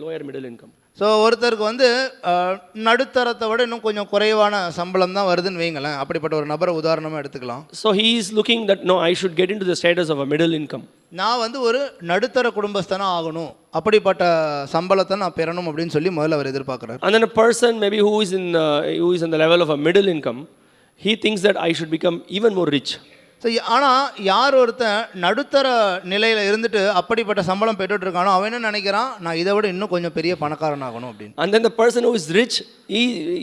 Speaker 1: Lower middle income.
Speaker 2: So ஒருத்தருக்கு வந்து நடுத்தரத்தை விட இன்னும் கொஞ்சம் குறைவான சம்பளம் தான் வருதுன்னு வைங்களேன், அப்படிப்பட்ட ஒரு நபரை உதாரணமாக எடுத்துக்கலாம்.
Speaker 1: So he is looking that no, I should get into the status of a middle income.
Speaker 2: நான் வந்து ஒரு நடுத்தர குடும்பஸ்தனாக ஆகணும், அப்படிப்பட்ட சம்பளத்தை நான் பெறணும் அப்படின்னு சொல்லி முதல்ல அவர் எதிர்பார்க்குறாரு.
Speaker 1: And then a person maybe who is in the level of a middle income, he thinks that I should become even more rich.
Speaker 2: So ஆனால் யார் ஒருத்தன் நடுத்தர நிலையில் இருந்துட்டு அப்படிப்பட்ட சம்பளம் பெற்றுட்டு இருக்கானோ அவன் என்ன நினைக்கிறான், நான் இதை விட இன்னும் கொஞ்சம் பெரிய பணக்காரன் ஆகணும் அப்படின்னு.
Speaker 1: And then the person who is rich,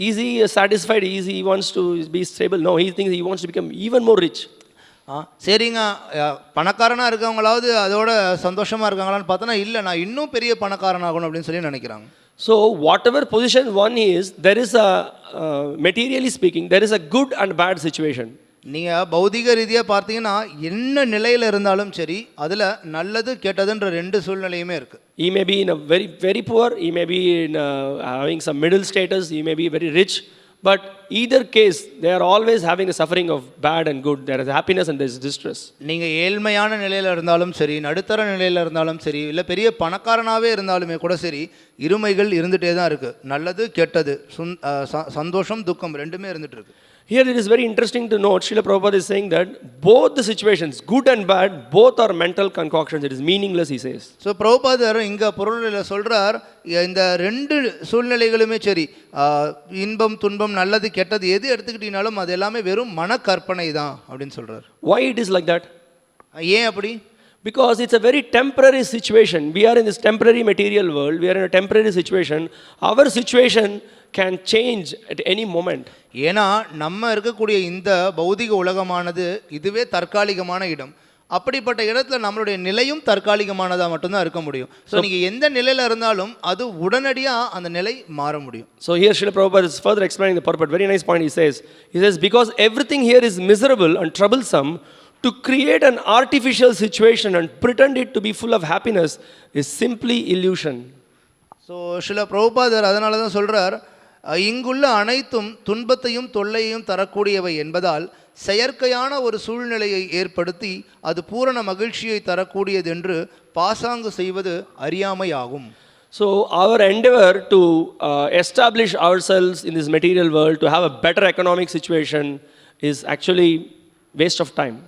Speaker 1: is he satisfied? He wants to be stable? No, he thinks he wants to become even more rich.
Speaker 2: சரிங்க, பணக்காரனாக இருக்கவங்களாவது அதோட சந்தோஷமாக இருக்காங்களான்னு பார்த்தோன்னா இல்லை, நான் இன்னும் பெரிய பணக்காரன் ஆகணும் அப்படின்னு சொல்லி நினைக்கிறாங்க.
Speaker 1: So whatever position one is, there is a materially speaking, there is a good and bad situation.
Speaker 2: நீங்கள் பௌதிக ரீதியாக பார்த்தீங்கன்னா என்ன நிலையில் இருந்தாலும் சரி, அதில் நல்லது கெட்டதுன்ற ரெண்டு சூழ்நிலையுமே இருக்குது.
Speaker 1: He may be in a very poor, he may be in having some middle status, he may be very rich, but either case, they are always having the suffering of bad and good. There is happiness and there is distress.
Speaker 2: நீங்கள் ஏழ்மையான நிலையில் இருந்தாலும் சரி, நடுத்தர நிலையில் இருந்தாலும் சரி, இல்லை பெரிய பணக்காரனாகவே இருந்தாலுமே கூட சரி, இருமைகள் இருந்துகிட்டே தான் இருக்குது. நல்லது கெட்டது, சந்தோஷம் துக்கம் ரெண்டுமே இருந்துகிட்டு இருக்கு.
Speaker 1: Here it is very interesting to note, Srila Prabhupada is saying that both the situations, good and bad, both are mental concoctions. It is meaningless, he says.
Speaker 2: So பிரபுபாதர் இங்கே பொருளில் சொல்கிறார், இந்த ரெண்டு சூழ்நிலைகளுமே சரி, இன்பம் துன்பம் நல்லது கெட்டது எது எடுத்துக்கிட்டீங்கனாலும் அது எல்லாமே வெறும் மனக்கற்பனை தான் அப்படின்னு சொல்கிறார்.
Speaker 1: Why it is like that?
Speaker 2: ஏன் அப்படி?
Speaker 1: Because it's a very temporary situation. We are in this temporary material world. We are in a temporary situation. Our situation can change at any moment.
Speaker 2: ஏன்னா நம்ம இருக்கக்கூடிய இந்த பௌதிக உலகமானது இதுவே தற்காலிகமான இடம். அப்படிப்பட்ட இடத்துல நம்மளுடைய நிலையும் தற்காலிகமானதாக மட்டும்தான் இருக்க முடியும். ஸோ நீங்கள் எந்த நிலையில் இருந்தாலும் அது உடனடியாக அந்த நிலை மாற முடியும்.
Speaker 1: So here Srila Prabhupada is further explaining the purport. Very nice point he says. He says, because everything here is miserable and troublesome, to create an artificial situation and pretend it to be full of happiness is simply illusion.
Speaker 2: So Srila பிரபுபாதர் அதனால தான் சொல்கிறார், இங்குள்ள அனைத்தும் துன்பத்தையும் தொல்லையையும் தரக்கூடியவை என்பதால் செயற்கையான ஒரு சூழ்நிலையை ஏற்படுத்தி அது பூரண மகிழ்ச்சியை தரக்கூடியது என்று பாசாங்கு செய்வது அறியாமை ஆகும்.
Speaker 1: So our endeavor to establish ourselves in this material world, to have a better economic situation, is actually waste of time.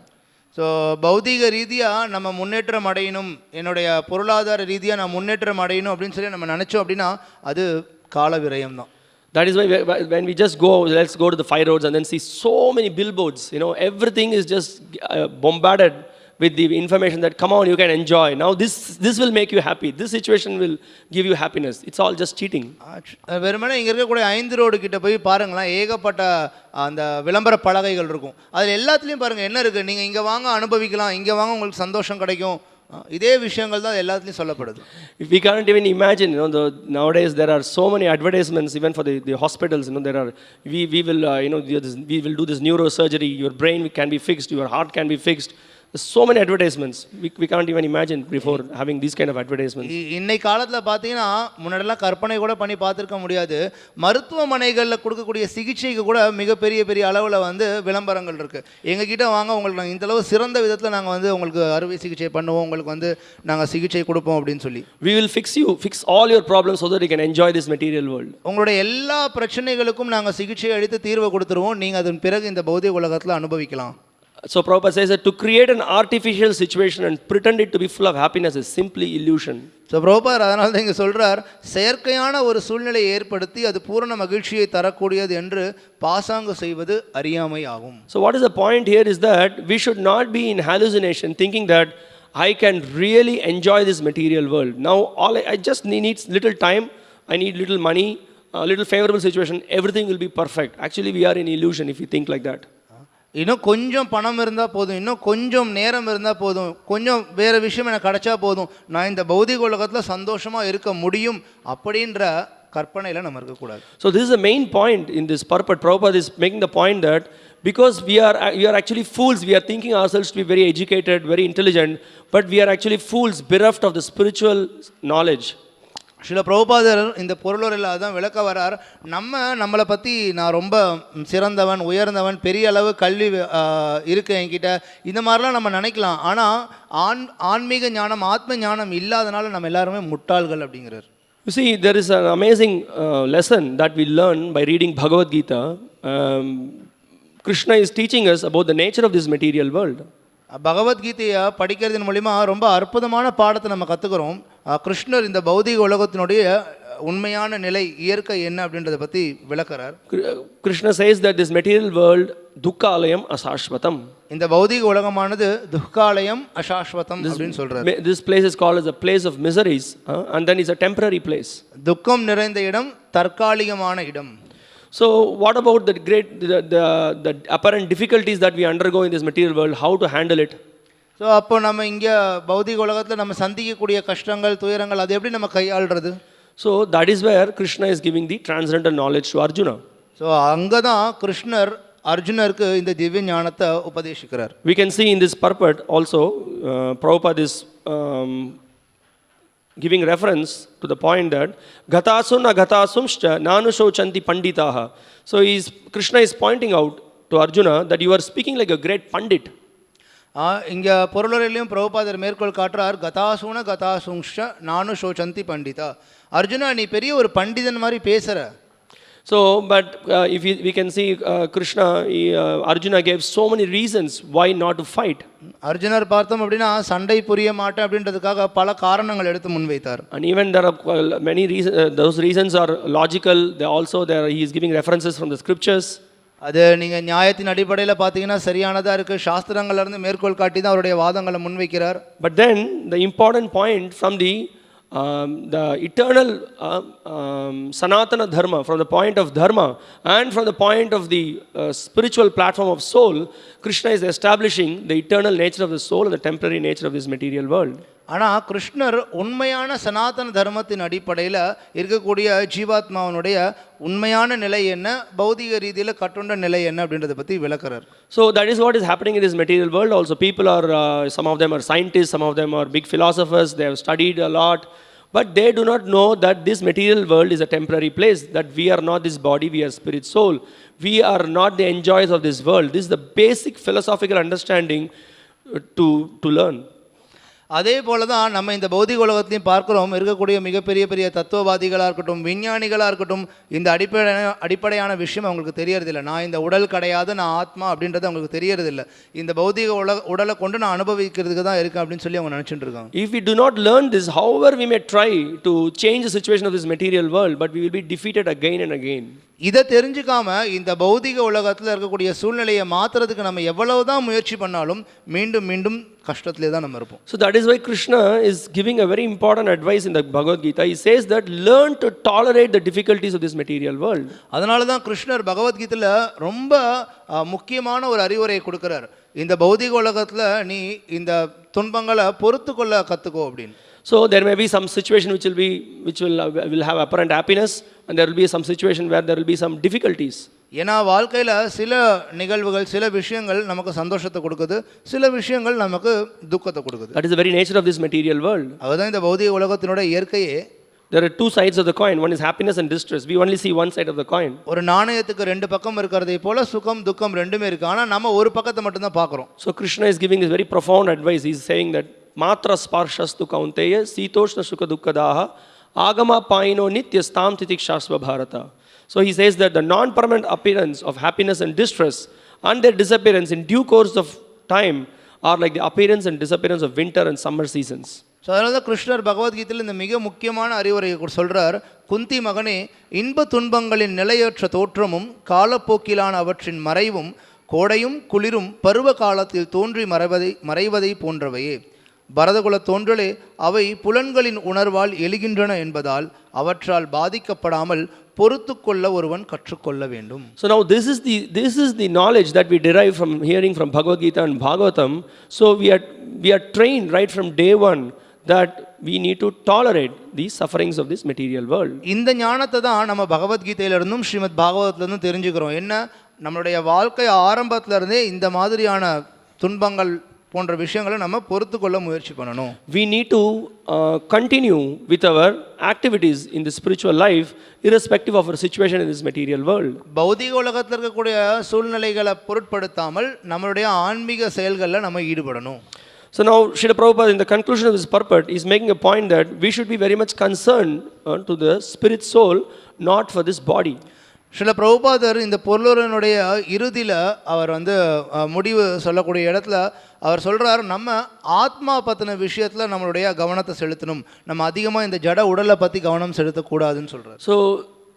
Speaker 2: So பௌதிக ரீதியாக நம்ம முன்னேற்றம் அடையணும், என்னுடைய பொருளாதார ரீதியாக நான் முன்னேற்றம் அடையணும் அப்படின்னு சொல்லி நம்ம நினச்சோம் அப்படின்னா அது கால விரயம் தான்.
Speaker 1: That is why when we just go, let's go to the 5 roads and then see so many billboards, everything is just bombarded with the information that come on, you can enjoy. Now this will make you happy. This situation will give you happiness. It's all just cheating.
Speaker 2: வெறுமனே இங்கே இருக்கக்கூடிய 5 road கிட்ட போய் பாருங்களேன், ஏகப்பட்ட அந்த விளம்பர பலகைகள் இருக்கும். அதில் எல்லாத்துலேயும் பாருங்கள் என்ன இருக்குது, நீங்கள் இங்கே வாங்க அனுபவிக்கலாம், இங்கே வாங்க உங்களுக்கு சந்தோஷம் கிடைக்கும், இதே விஷயங்கள் தான் எல்லாத்துலேயும் சொல்லப்படுது.
Speaker 1: We can't even imagine, nowadays there are so many advertisements even for the hospitals. There are we will we will do this neurosurgery, your brain can be fixed, your heart can be fixed. There's so many advertisements. We can't even imagine before having these kind of advertisements.
Speaker 2: இன்னைக்கு காலத்தில் பார்த்தீங்கன்னா முன்னாடிலாம் கற்பனை கூட பண்ணி பார்த்துருக்க முடியாது. மருத்துவமனைகளில் கொடுக்கக்கூடிய சிகிச்சைக்கு கூட மிகப்பெரிய பெரிய அளவில் விளம்பரங்கள் இருக்குது. எங்ககிட்ட வாங்க, உங்களுக்கு நாங்கள் இந்தளவு சிறந்த விதத்தில் நாங்கள் உங்களுக்கு அறுவை சிகிச்சை பண்ணுவோம், உங்களுக்கு நாங்கள் சிகிச்சை கொடுப்போம் அப்படின்னு சொல்லி.
Speaker 1: We will fix all your problems so that you can enjoy this material world.
Speaker 2: உங்களுடைய எல்லா பிரச்சனைகளுக்கும் நாங்கள் சிகிச்சை அளித்து தீர்வை கொடுத்துருவோம், நீங்கள் அதன் பிறகு இந்த பௌதிக உலகத்தில் அனுபவிக்கலாம்.
Speaker 1: So Prabhupada says that to create an artificial situation and pretend it to be full of happiness is simply illusion.
Speaker 2: So பிரபுபாதர் அதனால தான் இங்கே சொல்கிறார், செயற்கையான ஒரு சூழ்நிலையை ஏற்படுத்தி அது பூரண மகிழ்ச்சியை தரக்கூடியது என்று பாசாங்கு செய்வது அறியாமை ஆகும்.
Speaker 1: So what is the point here is that we should not be in hallucination thinking that I can really enjoy this material world. Now I just need little time, I need little money, a little favorable situation, everything will be perfect. Actually we are in illusion if we think like that.
Speaker 2: இன்னும் கொஞ்சம் பணம் இருந்தால் போதும், இன்னும் கொஞ்சம் நேரம் இருந்தால் போதும், கொஞ்சம் வேறு விஷயம் எனக்கு கிடைச்சா போதும், நான் இந்த பௌதிக உலகத்தில் சந்தோஷமாக இருக்க முடியும் அப்படின்ற கற்பனையில் நம்ம இருக்கக்கூடாது.
Speaker 1: So this is the main point in this purport. Prabhupada is making the point that because we are actually fools, we are thinking ourselves to be very educated, very intelligent, but we are actually fools bereft of the spiritual knowledge.
Speaker 2: Srila பிரபுபாதர் இந்த பொருளுரையில் தான் விளக்க வரார். நம்மளை பற்றி நான் ரொம்ப சிறந்தவன், உயர்ந்தவன், பெரிய அளவு கல்வி இருக்கு என்கிட்ட, இந்த மாதிரிலாம் நம்ம நினைக்கலாம். ஆனால் ஆன்மீக ஞானம், ஆத்ம ஞானம் இல்லாதனால நம்ம எல்லாருமே முட்டாள்கள் அப்படிங்கிறார்.
Speaker 1: You see, there is an amazing lesson that we learn by reading Bhagavad Gita. Krishna is teaching us about the nature of this material world.
Speaker 2: பகவத்கீதையை படிக்கிறதன் மூலிமா ரொம்ப அற்புதமான பாடத்தை நம்ம கற்றுக்கிறோம். கிருஷ்ணர் இந்த பௌதிக உலகத்தினுடைய உண்மையான நிலை, இயற்கை என்ன அப்படின்றத பற்றி விளக்குறார்.
Speaker 1: Krishna says that this material world dukkhalayam asashvatam.
Speaker 2: இந்த பௌதிக உலகமானது துக்காலயம் அசாஸ்வதம் அப்படின்னு சொல்றார்.
Speaker 1: This place is called as a place of miseries and then it's a temporary place.
Speaker 2: துக்கம் நிறைந்த இடம், தற்காலிகமான இடம்.
Speaker 1: So what about the apparent difficulties that we undergo in this material world? How to handle it?
Speaker 2: So அப்போ நம்ம இங்கே பௌதிக உலகத்தில் நம்ம சந்திக்கக்கூடிய கஷ்டங்கள், துயரங்கள், அது எப்படி நம்ம கையாளுறது?
Speaker 1: So that is where Krishna is giving the transcendental knowledge to Arjuna.
Speaker 2: So அங்கே தான் கிருஷ்ணர் அர்ஜுனருக்கு இந்த திவ்ய ஞானத்தை உபதேசிக்கிறார்.
Speaker 1: We can see in this purport also Prabhupada is giving reference to the point that Gatasun Agatasumscha Nanusho Chanti Panditaha. So Krishna is pointing out to Arjuna that you are speaking like a great pandit.
Speaker 2: இங்கே பொருளுரையிலையும் பிரபுபாதர் மேற்கோள் காட்டுறார், கதாசூன கதாசுங்ஷ நானு சோச்சந்தி பண்டிதா. அர்ஜுனா நீ பெரிய ஒரு பண்டிதன் மாதிரி பேசுகிற.
Speaker 1: So, but if we can see Krishna, Arjuna gave so many reasons why not to fight.
Speaker 2: அர்ஜுனர் பார்த்தோம் அப்படின்னா சண்டை புரிய மாட்டேன் அப்படின்றதுக்காக பல காரணங்கள் எடுத்து முன்வைத்தார்.
Speaker 1: And even there are many reasons, those reasons are logical. They also there he is giving references from the scriptures.
Speaker 2: அது நீங்கள் நியாயத்தின் அடிப்படையில் பார்த்தீங்கன்னா சரியானதாக இருக்குது. சாஸ்திரங்கள்லேருந்து மேற்கோள் காட்டி தான் அவருடைய வாதங்களை முன்வைக்கிறார்.
Speaker 1: But then the important point from the eternal Sanatana Dharma, from the point of Dharma and from the point of the spiritual platform of soul, Krishna is establishing the eternal nature of the soul and the temporary nature of this material world.
Speaker 2: ஆனால் கிருஷ்ணர் உண்மையான சனாதன தர்மத்தின் அடிப்படையில் இருக்கக்கூடிய ஜீவாத்மாவனுடைய உண்மையான நிலை என்ன, பௌதிக ரீதியில் கட்டுண்ட நிலை என்ன அப்படின்றத பற்றி விளக்குறார்.
Speaker 1: So that is what is happening in this material world also. People are, some of them are scientists, some of them are big philosophers, they have studied a lot, but they do not know that this material world is a temporary place, that we are not this body, we are spirit soul. We are not the enjoyers of this world. This is the basic philosophical understanding to learn.
Speaker 2: அதே போல தான் நம்ம இந்த பௌதிக உலகத்தையும் பார்க்குறோம். இருக்கக்கூடிய மிகப்பெரிய பெரிய தத்துவவாதிகளாக இருக்கட்டும், விஞ்ஞானிகளாக இருக்கட்டும், இந்த அடிப்படையான விஷயம் அவங்களுக்கு தெரியறதில்லை. நான் இந்த உடல் கிடையாது, நான் ஆத்மா அப்படின்றது அவங்களுக்கு தெரியறதில்லை. இந்த பௌதிக உடலை கொண்டு நான் அனுபவிக்கிறதுக்கு தான் இருக்கேன் அப்படின்னு சொல்லி அவங்க நினச்சிட்டு இருக்காங்க.
Speaker 1: If we do not learn this, however we may try to change the situation of this material world, but we will be defeated again and again.
Speaker 2: இதை தெரிஞ்சுக்காம இந்த பௌதிக உலகத்தில் இருக்கக்கூடிய சூழ்நிலையை மாற்றுறதுக்கு நம்ம எவ்வளவுதான் முயற்சி பண்ணாலும் மீண்டும் மீண்டும் கஷ்டத்திலே தான் நம்ம இருப்போம்.
Speaker 1: So that is why Krishna is giving a very important advice in the Bhagavad Gita. He says that learn to tolerate the difficulties of this material world.
Speaker 2: அதனால தான் கிருஷ்ணர் பகவத்கீதையில் ரொம்ப முக்கியமான ஒரு அறிவுரையை கொடுக்கிறார். இந்த பௌதிக உலகத்தில் நீ இந்த துன்பங்களை பொறுத்து கொள்ள கற்றுக்கோ அப்படின்னு.
Speaker 1: So there may be some situation which will have apparent happiness, and there will be some situation where there will be some difficulties.
Speaker 2: ஏன்னா வாழ்க்கையில் சில நிகழ்வுகள், சில விஷயங்கள் நமக்கு சந்தோஷத்தை கொடுக்குது, சில விஷயங்கள் நமக்கு துக்கத்தை கொடுக்குது.
Speaker 1: That is the very nature of this material world.
Speaker 2: அதுதான் இந்த பௌதிக உலகத்தினுடைய இயற்கையே.
Speaker 1: There are two sides of the coin. One is happiness and distress. We only see one side of the coin.
Speaker 2: ஒரு நாணயத்துக்கு ரெண்டு பக்கம் இருக்கிறதை போல சுகம் துக்கம் ரெண்டுமே இருக்கு. ஆனால் நம்ம ஒரு பக்கத்தை மட்டும் தான் பார்க்குறோம்.
Speaker 1: So Krishna is giving this very profound advice. He is saying that Matra sparshas tu kaunteya sitoshna sukha dukkadaha agama paino nityastam titikshasva bharata. So he says that the non-permanent appearance of happiness and distress and their disappearance in due course of time are like the appearance and disappearance of winter and summer seasons.
Speaker 2: So அதனால தான் கிருஷ்ணர் பகவத்கீதையில் இந்த மிக முக்கியமான அறிவுரையை சொல்கிறார். குந்தி மகனே, இன்ப துன்பங்களின் நிலையற்ற தோற்றமும் காலப்போக்கிலான அவற்றின் மறைவும் கோடையும் குளிரும் பருவ காலத்தில் தோன்றி மறைவதை போன்றவையே. பரதகுல தோன்றலே அவை புலன்களின் உணர்வால் எழுகின்றன என்பதால் அவற்றால் பாதிக்கப்படாமல் பொறுத்து கொள்ள ஒருவன் கற்றுக்கொள்ள வேண்டும்.
Speaker 1: So now this is the knowledge that we derive from hearing from Bhagavad Gita and Bhagavatam. So we are trained right from day one that we need to tolerate the sufferings of this material world.
Speaker 2: இந்த ஞானத்தை தான் நம்ம பகவத்கீதையிலிருந்தும் ஸ்ரீமத் பாகவதத்திலிருந்தும் தெரிஞ்சுக்கிறோம். என்ன, நம்மளுடைய வாழ்க்கை ஆரம்பத்திலிருந்தே இந்த மாதிரியான துன்பங்கள் போன்ற விஷயங்களை நம்ம பொறுத்து கொள்ள முயற்சி பண்ணணும்.
Speaker 1: We need to continue with our activities in the spiritual life irrespective of our situation in this material world.
Speaker 2: பௌதிக உலகத்தில் இருக்கக்கூடிய சூழ்நிலைகளை பொருட்படுத்தாமல் நம்மளுடைய ஆன்மீக செயல்களில் நம்ம ஈடுபடணும்.
Speaker 1: So now Srila Prabhupada, in the conclusion of his purport, is making a point that we should be very much concerned to the spirit soul, not for this body.
Speaker 2: Srila பிரபுபாதர் இந்த பொருளுரையினுடைய இறுதியில் அவர் முடிவு சொல்லக்கூடிய இடத்துல அவர் சொல்கிறார், நம்ம ஆத்மா பற்றின விஷயத்தில் நம்மளுடைய கவனத்தை செலுத்தணும், நம்ம அதிகமாக இந்த ஜட உடலை பற்றி கவனம் செலுத்தக்கூடாதுன்னு சொல்கிறார்.
Speaker 1: So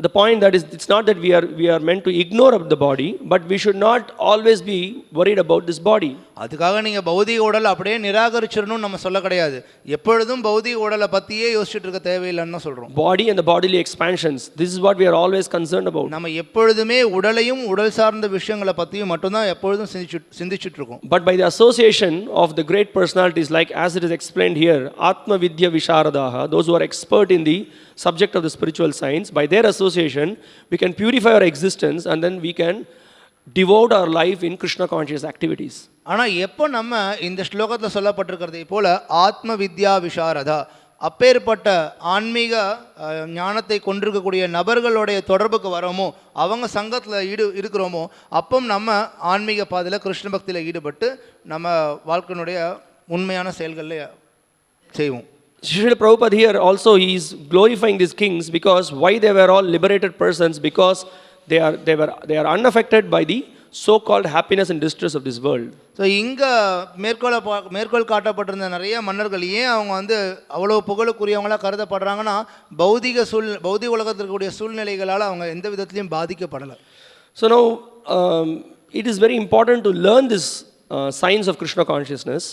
Speaker 1: the point that is, it's not that we are meant to ignore the body, but we should not always be worried about this body.
Speaker 2: அதுக்காக நீங்கள் பௌதிக உடலை அப்படியே நிராகரிச்சிடணும்னு நம்ம சொல்ல கிடையாது. எப்பொழுதும் பௌதிக உடலை பற்றியே யோசிச்சுட்டு இருக்க தேவையில்லைன்னு சொல்கிறோம்.
Speaker 1: Body and the bodily expansions, this is what we are always concerned about.
Speaker 2: நம்ம எப்பொழுதுமே உடலையும் உடல் சார்ந்த விஷயங்களை பற்றியும் மட்டும்தான் எப்பொழுதும் சிந்திச்சுட்டு இருக்கோம்.
Speaker 1: But by the association of the great personalities, like as it is explained here, Atma Vidya Visharadaha, those who are expert in the subject of the spiritual science, by their association we can purify our existence and then we can devote our life in Krishna conscious activities.
Speaker 2: ஆனால் எப்போ நம்ம இந்த ஸ்லோகத்தில் சொல்லப்பட்டிருக்கிறதை போல ஆத்ம வித்யா விஷாரதா, அப்பேற்பட்ட ஆன்மீக ஞானத்தை கொண்டிருக்கக்கூடிய நபர்களுடைய தொடர்புக்கு வரோமோ, அவங்க சங்கத்தில் இருக்கிறோமோ, அப்போ நம்ம ஆன்மீக பாதையில் கிருஷ்ண பக்தியில் ஈடுபட்டு நம்ம வாழ்க்கையினுடைய உண்மையான செயல்களில் செய்வோம்.
Speaker 1: Srila Prabhupada here also he is glorifying these kings because why they were all liberated persons, because they are unaffected by the so-called happiness and distress of this world.
Speaker 2: So இங்கே மேற்கோள் காட்டப்பட்டிருந்த நிறைய மன்னர்கள் ஏன் அவங்க வந்து அவ்வளோ புகழுக்குரியவங்களாக கருதப்படுறாங்கன்னா, பௌதிக உலகத்தில் இருக்கக்கூடிய சூழ்நிலைகளால் அவங்க எந்த விதத்திலையும் பாதிக்கப்படலை.
Speaker 1: So now it is very important to learn this science of Krishna consciousness.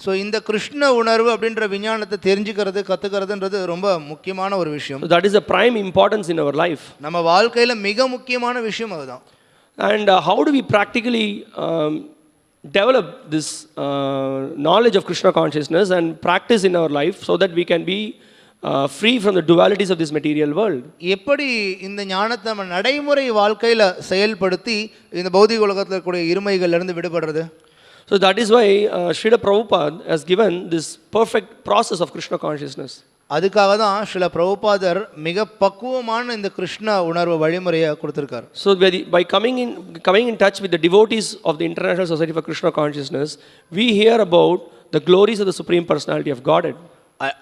Speaker 2: So இந்த கிருஷ்ண உணர்வு அப்படின்ற விஞ்ஞானத்தை தெரிஞ்சுக்கிறது கற்றுக்கிறதுன்றது ரொம்ப முக்கியமான ஒரு விஷயம்.
Speaker 1: So that is the prime importance in our life.
Speaker 2: நம்ம வாழ்க்கையில் மிக முக்கியமான விஷயம் அதுதான்.
Speaker 1: And how do we practically develop this knowledge of Krishna consciousness and practice in our life so that we can be free from the dualities of this material world?
Speaker 2: எப்படி இந்த ஞானத்தை நம்ம நடைமுறை வாழ்க்கையில் செயல்படுத்தி இந்த பௌதிக உலகத்தில் இருக்கக்கூடிய இருமைகளிலிருந்து விடுபடுறது?
Speaker 1: So that is why Srila Prabhupada has given this perfect process of Krishna consciousness.
Speaker 2: அதுக்காக தான் ஸ்ரீல பிரபுபாதர் மிக பக்குவமான இந்த கிருஷ்ண உணர்வு வழிமுறையை கொடுத்திருக்கார்.
Speaker 1: So by coming in touch with the devotees of the International Society for Krishna Consciousness, we hear about the glories of the Supreme Personality of Godhead.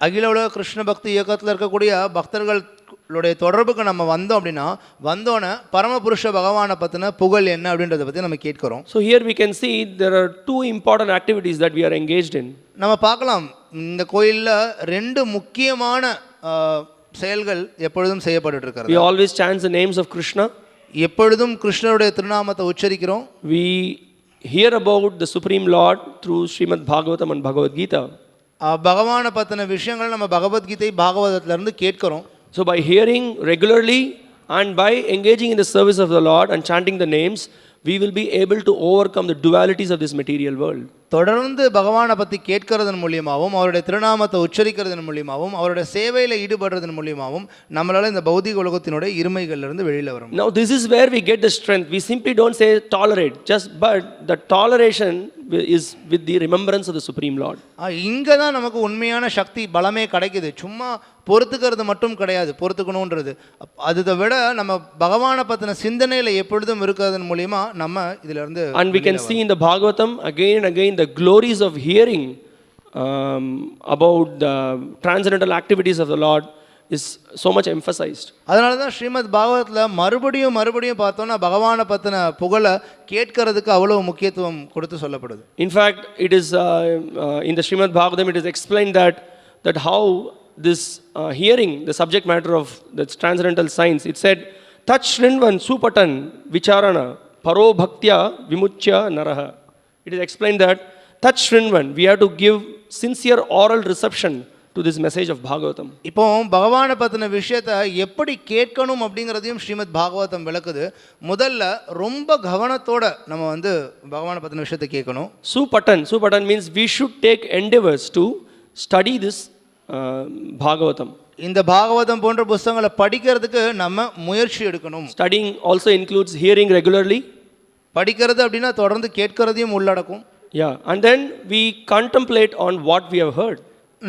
Speaker 2: அகில உலக கிருஷ்ண பக்தி இயக்கத்தில் இருக்கக்கூடிய பக்தர்களுடைய தொடர்புக்கு நம்ம வந்தோம் அப்படின்னா, வந்தோன்னே பரமபுருஷ பகவானை பற்றின புகழ் என்ன அப்படின்றத பற்றி நம்ம கேட்கிறோம்.
Speaker 1: So here we can see there are two important activities that we are engaged in.
Speaker 2: நம்ம பார்க்கலாம், இந்த கோயிலில் ரெண்டு முக்கியமான செயல்கள் எப்பொழுதும் செய்யப்பட்டு இருக்கிறது.
Speaker 1: We always chant the names of Krishna.
Speaker 2: எப்பொழுதும் கிருஷ்ணருடைய திருநாமத்தை உச்சரிக்கிறோம்.
Speaker 1: We hear about the Supreme Lord through Srimad Bhagavatam and Bhagavad Gita.
Speaker 2: பகவானை பற்றின விஷயங்கள் நம்ம பகவத்கீதை பாகவதத்திலிருந்து கேட்கிறோம்.
Speaker 1: So by hearing regularly and by engaging in the service of the Lord and chanting the names, we will be able to overcome the dualities of this material world.
Speaker 2: தொடர்ந்து பகவானை பற்றி கேட்கறதன் மூலியமாகவும் அவருடைய திருநாமத்தை உச்சரிக்கிறதன் மூலியமாகவும் அவருடைய சேவையில் ஈடுபடுறதன் மூலியமாகவும் நம்மளால் இந்த பௌதிக உலகத்தினுடைய இருமைகளிலிருந்து வெளியில் வரும்.
Speaker 1: Now this is where we get the strength. We simply don't say tolerate, but the toleration is with the remembrance of the Supreme Lord.
Speaker 2: இங்கே தான் நமக்கு உண்மையான சக்தி பலமே கிடைக்குது. சும்மா பொறுத்துக்கிறது மட்டும் கிடையாது, பொறுத்துக்கணுன்றது. அதை விட நம்ம பகவானை பற்றின சிந்தனையில் எப்பொழுதும் இருக்கிறதன் மூலியமா நம்ம இதிலிருந்து.
Speaker 1: And we can see in the Bhagavatam again and again the glories of hearing about the transcendental activities of the Lord is so much emphasized.
Speaker 2: அதனால தான் ஸ்ரீமத் பாகவதத்தில் மறுபடியும் பார்த்தோன்னா பகவானை பற்றின புகழை கேட்கறதுக்கு அவ்வளோ முக்கியத்துவம் கொடுத்து சொல்லப்படுது.
Speaker 1: In fact, it is in the Srimad Bhagavatam it is explained that how this hearing, the subject matter of the transcendental science, it said tat shrinvan supatan vicharana paro bhaktya vimuchya naraha. It is explained that tat shrinvan, we have to give sincere oral reception to this message of Bhagavatam.
Speaker 2: இப்போ பகவானை பற்றின விஷயத்தை எப்படி கேட்கணும் அப்படிங்கிறதையும் ஸ்ரீமத் பாகவதம் விளக்குது. முதல்ல ரொம்ப கவனத்தோட நம்ம வந்து பகவானை பற்றின விஷயத்தை கேட்கணும்.
Speaker 1: Supatan means we should take endeavors to study this Bhagavatam.
Speaker 2: இந்த பாகவதம் போன்ற புத்தகங்களை படிக்கிறதுக்கு நம்ம முயற்சி எடுக்கணும்.
Speaker 1: Studying also includes hearing regularly.
Speaker 2: படிக்கிறது அப்படின்னா தொடர்ந்து கேட்கறதையும் உள்ளடக்கும்.
Speaker 1: Yeah, and then we contemplate on what we have heard.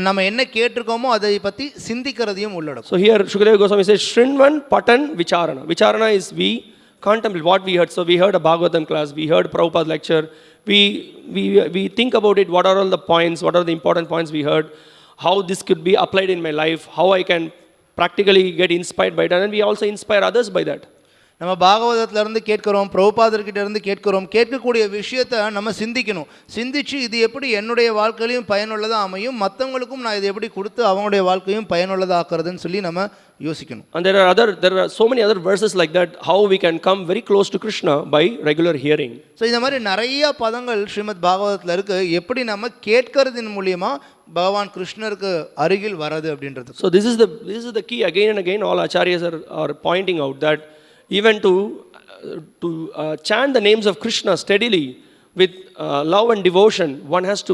Speaker 2: நம்ம என்ன கேட்டிருக்கோமோ அதை பற்றி சிந்திக்கிறதையும் உள்ளடக்கும்.
Speaker 1: So here Shukadeva Goswami says Shrinvan Patan Vicharana. Vicharana is we contemplate what we heard. So we heard a Bhagavatam class, we heard Prabhupada lecture, we think about it, what are all the points, what are the important points we heard, how this could be applied in my life, how I can practically get inspired by it, and then we also inspire others by that.
Speaker 2: நம்ம பாகவதத்திலேருந்து கேட்குறோம், பிரபுபாதர்கிட்ட இருந்து கேட்குறோம். கேட்கக்கூடிய விஷயத்தை நம்ம சிந்திக்கணும். சிந்திச்சு இது எப்படி என்னுடைய வாழ்க்கையிலையும் பயனுள்ளதாக அமையும், மற்றவங்களுக்கும் நான் இதை எப்படி கொடுத்து அவங்களுடைய வாழ்க்கையும் பயனுள்ளதாக ஆக்குறதுன்னு சொல்லி நம்ம யோசிக்கணும்.
Speaker 1: And there are so many other verses like that, how we can come very close to Krishna by regular hearing.
Speaker 2: So இந்த மாதிரி நிறைய பதங்கள் ஸ்ரீமத் பாகவதத்தில் இருக்குது, எப்படி நம்ம கேட்கறதின் மூலியமா பகவான் கிருஷ்ணருக்கு அருகில் வரது அப்படின்றது.
Speaker 1: So this is the key. Again and again all acharyas are pointing out that even to chant the names of Krishna steadily with love and devotion, one has to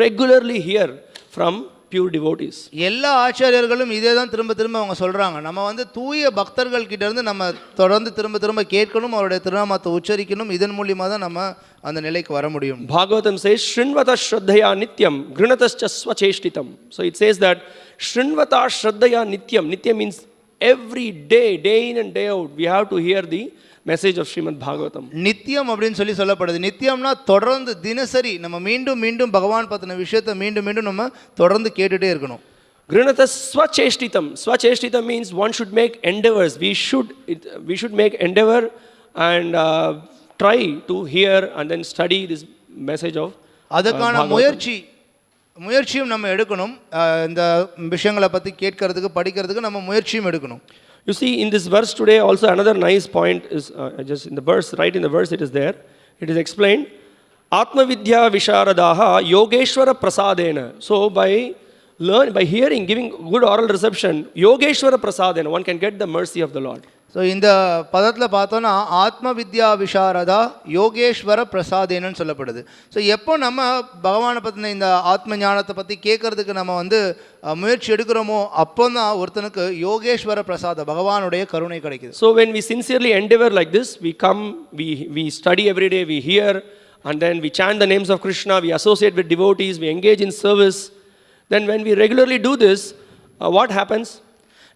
Speaker 1: regularly hear from pure devotees.
Speaker 2: எல்லா ஆச்சாரியர்களும் இதே தான் திரும்ப திரும்ப அவங்க சொல்றாங்க. நம்ம வந்து தூய பக்தர்கள் கிட்ட இருந்து நம்ம தொடர்ந்து திரும்ப திரும்ப கேட்கணும், அவருடைய திருநாமத்தை உச்சரிக்கணும். இதன் மூலியமா தான் நம்ம அந்த நிலைக்கு வர முடியும்.
Speaker 1: Bhagavatam says shrinvata shraddhaya nityam grinatascha swacheshtitam. So it says that shrinvata shraddhaya nityam. Nityam means every day, day in and day out, we have to hear the message of Srimad Bhagavatam.
Speaker 2: நித்தியம் அப்படின்னு சொல்லப்படுது. நித்தியம்னா தொடர்ந்து தினசரி நம்ம மீண்டும் மீண்டும் பகவான் பத்தின விஷயத்தை மீண்டும் மீண்டும் நம்ம தொடர்ந்து கேட்டுட்டே இருக்கணும்.
Speaker 1: Grinatas swacheshtitam. Swacheshtitam means one should make endeavors. We should make endeavor and try to hear and then study this message of
Speaker 2: அதுக்கான முயற்சியும் நம்ம எடுக்கணும். இந்த விஷயங்களை பற்றி கேட்கறதுக்கு படிக்கிறதுக்கு நம்ம முயற்சியும் எடுக்கணும்.
Speaker 1: You see, in this verse today also another nice point is just in the verse, right in the verse it is there. It is explained, Atma Vidya Visharadaha Yogeshwara Prasadena. So by hearing, giving good oral reception, Yogeshwara Prasadena, one can get the mercy of the Lord.
Speaker 2: So இந்த பதத்தில் பார்த்தோன்னா ஆத்ம வித்யா விஷாரதா யோகேஸ்வர பிரசாதேனன்னு சொல்லப்படுது. So எப்போ நம்ம பகவானை பற்றின இந்த ஆத்ம ஞானத்தை பற்றி கேட்கறதுக்கு நம்ம வந்து முயற்சி எடுக்கிறோமோ அப்போ தான் ஒருத்தனுக்கு யோகேஸ்வர பிரசாத பகவானுடைய கருணை கிடைக்குது.
Speaker 1: So when we sincerely endeavor like this, we come, we study every day, we hear, and then we chant the names of Krishna, we associate with devotees, we engage in service. Then when we regularly do this, what happens?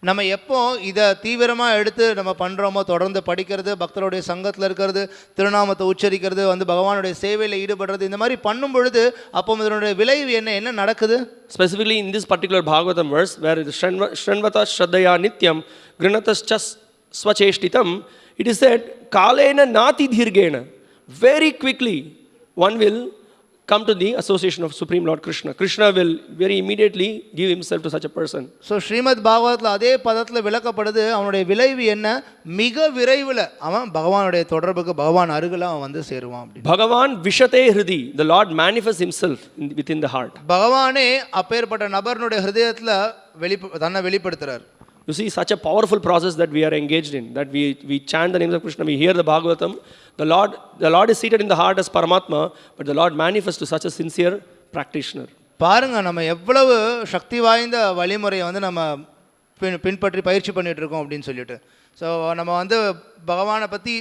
Speaker 2: நம்ம எப்போ இதை தீவிரமாக எடுத்து நம்ம பண்ணுறோமோ, தொடர்ந்து படிக்கிறது, பக்தருடைய சங்கத்தில் இருக்கிறது, திருநாமத்தை உச்சரிக்கிறது, வந்து பகவானுடைய சேவையில் ஈடுபடுறது, இந்த மாதிரி பண்ணும் பொழுது அப்போ இதனுடைய விளைவு என்ன நடக்குது?
Speaker 1: Specifically in this particular Bhagavatam verse, where it is Shranvata Shraddhaya Nityam Grinatascha Swacheshtitam, it is said, Kalena Nati Dhirgena. Very quickly, one will come to the association of Supreme Lord Krishna. Krishna will very immediately give himself to such a person.
Speaker 2: So Srimad பாகவத்தில் அதே பதத்தில் விளக்கப்படுது, அவனுடைய விளைவு என்ன, மிக விரைவில் அவன் பகவானுடைய தொடர்புக்கு பகவான் அருகில் அவன் வந்து சேருவான்.
Speaker 1: Bhagavan Vishate Hridi, the Lord manifests himself within the heart.
Speaker 2: பகவானே அப்பேற்பட்ட நபருடைய ஹிருதயத்தில் தன்னை வெளிப்படுத்துறார்.
Speaker 1: You see, such a powerful process that we are engaged in, that we chant the names of Krishna, we hear the Bhagavatam. The Lord is seated in the heart as Paramatma, but the Lord manifests to such a sincere practitioner.
Speaker 2: பாருங்க, நம்ம எவ்வளவு சக்தி வாய்ந்த வழிமுறையை வந்து நம்ம பின்பற்றி பயிற்சி பண்ணிட்டு இருக்கோம் அப்படின்னு சொல்லிட்டு. ஸோ நம்ம வந்து பகவானை பற்றி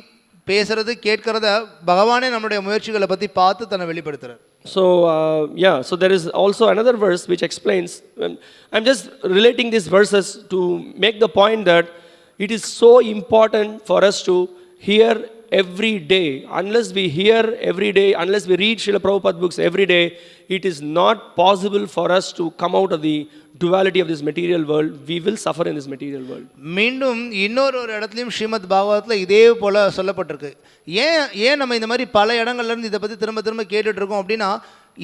Speaker 2: பேசுறது கேட்கறத பகவானே நம்மளுடைய முயற்சிகளை பற்றி பார்த்து தன்னை வெளிப்படுத்துறார்.
Speaker 1: So so there is also another verse which explains, I'm just relating these verses to make the point that it is so important for us to hear every day. Unless we hear every day, unless we read Srila Prabhupada books every day, it is not possible for us to come out of the duality of this material world. We will suffer in this material world.
Speaker 2: மீண்டும் இன்னொரு இடத்துலையும் ஸ்ரீமத் பாகவத்தில் இதே போல சொல்லப்பட்டிருக்கு. ஏன் நம்ம இந்த மாதிரி பல இடங்கள்ல இருந்து இதை பற்றி திரும்ப திரும்ப கேட்டுட்டு இருக்கோம் அப்படின்னா,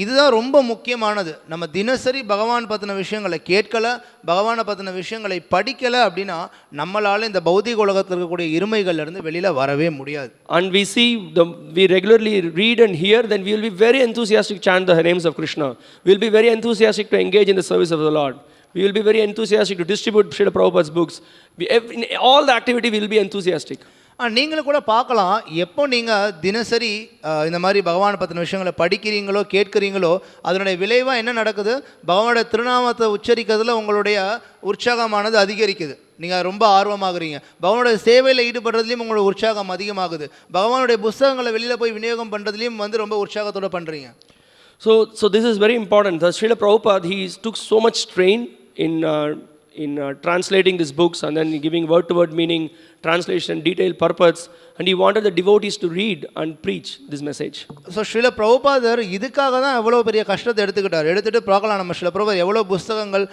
Speaker 2: இதுதான் ரொம்ப முக்கியமானது. நம்ம தினசரி பகவான் பற்றின விஷயங்களை கேட்கலை, பகவானை பற்றின விஷயங்களை படிக்கலை அப்படின்னா நம்மளால் இந்த பௌதிக உலகத்தில் இருக்கக்கூடிய இருமைகள்லேருந்து வெளியில் வரவே முடியாது.
Speaker 1: And we regularly read and hear, then we will be very enthusiastic to chant the names of Krishna. We will be very enthusiastic to engage in the service of the Lord. We will be very enthusiastic to distribute Srila Prabhupada's books. In all the activity we will be enthusiastic.
Speaker 2: நீங்களும் கூட பார்க்கலாம், எப்போ நீங்கள் தினசரி இந்த மாதிரி பகவான் பற்றின விஷயங்களை படிக்கிறீங்களோ கேட்குறீங்களோ அதனுடைய விளைவாக என்ன நடக்குது, பகவானுடைய திருநாமத்தை உச்சரிக்கிறதுல உங்களுடைய உற்சாகமானது அதிகரிக்குது. நீங்கள் ரொம்ப ஆர்வமாகறீங்க, பகவானுடைய சேவையில் ஈடுபடுறதுலையும் உங்களோட உற்சாகம் அதிகமாகுது, பகவானுடைய புஸ்தகங்களை வெளியில் போய் விநியோகம் பண்ணுறதுலையும் வந்து ரொம்ப உற்சாகத்தோடு பண்ணுறீங்க.
Speaker 1: So this is very important. The Srila Prabhupada, he took so much strain in translating these books and then giving word-to-word meaning, translation, detailed purpose, and he wanted the devotees to read and preach this message.
Speaker 2: So Srila Prabhupada இதுக்காக தான் எவ்வளோ பெரிய கஷ்டத்தை எடுத்துட்டு பார்க்கலாம். நம்ம Srila Prabhupada எவ்வளோ புஸ்தகங்கள்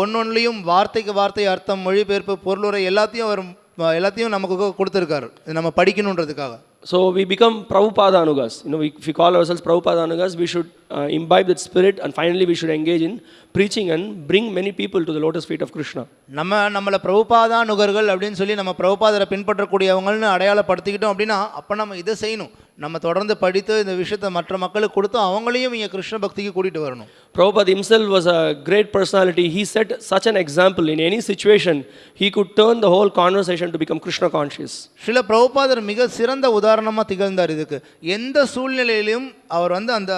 Speaker 2: ஒன்னொன்லையும் வார்த்தைக்கு வார்த்தை அர்த்தம், மொழிபெயர்ப்பு, பொருளுரை எல்லாத்தையும் நமக்கு கொடுத்துருக்காரு நம்ம படிக்கணுன்றதுக்காக.
Speaker 1: So we become Prabhupada Anugas. If we call ourselves Prabhupada Anugas, we should imbibe that spirit, and finally we should engage in preaching and bring many people to the lotus feet of Krishna.
Speaker 2: நம்மளை பிரபுபாதா நுகர்கள் அப்படின்னு சொல்லி நம்ம பிரபுபாதரை பின்பற்றக்கூடியவங்கள்னு அடையாளப்படுத்திக்கிட்டோம் அப்படின்னா அப்போ நம்ம இதை செய்யணும். நம்ம தொடர்ந்து படித்து இந்த விஷயத்தை மற்ற மக்களுக்கு கொடுத்து அவங்களையும் இங்கே கிருஷ்ண பக்திக்கு கூட்டிகிட்டு வரணும்.
Speaker 1: Prabhupada himself was a great personality. He set such an example. In any situation, he could turn the whole conversation to become Krishna conscious.
Speaker 2: Srila பிரபுபாதர் மிக சிறந்த உதாரணமாக திகழ்ந்தார் இதுக்கு. எந்த சூழ்நிலையிலும் அவர் வந்து அந்த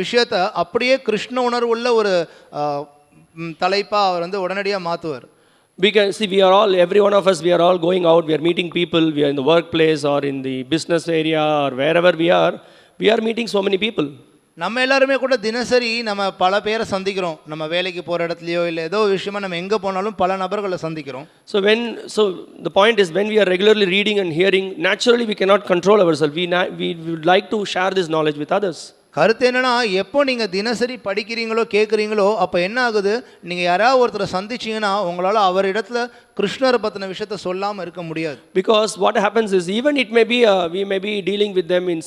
Speaker 2: விஷயத்தை அப்படியே கிருஷ்ண உணர்வுள்ள ஒரு தலைப்பாக அவர் வந்து உடனடியாக மாற்றுவார்.
Speaker 1: Because see, we are all, every one of us, we are all going out, we are meeting people, we are in the workplace or in the business area or wherever we are meeting so many people.
Speaker 2: நம்ம எல்லாருமே கூட தினசரி நம்ம பல பேரை சந்திக்கிறோம். நம்ம வேலைக்கு போகிற இடத்துலையோ இல்லை ஏதோ விஷயமா நம்ம எங்கே போனாலும் பல நபர்களை சந்திக்கிறோம்.
Speaker 1: So the point is, when we are regularly reading and hearing, naturally we cannot control ourselves. We would like to share this knowledge with others.
Speaker 2: கருத்து என்னன்னா, எப்போ நீங்கள் தினசரி படிக்கிறீங்களோ கேட்குறீங்களோ அப்போ என்ன ஆகுது, நீங்கள் யாராவது ஒருத்தரை சந்திச்சிங்கன்னா உங்களால் அவர் இடத்துல கிருஷ்ணரை பற்றின விஷயத்த சொல்லாமல் இருக்க முடியாது.
Speaker 1: Because what happens is, even it may be we may be dealing with them in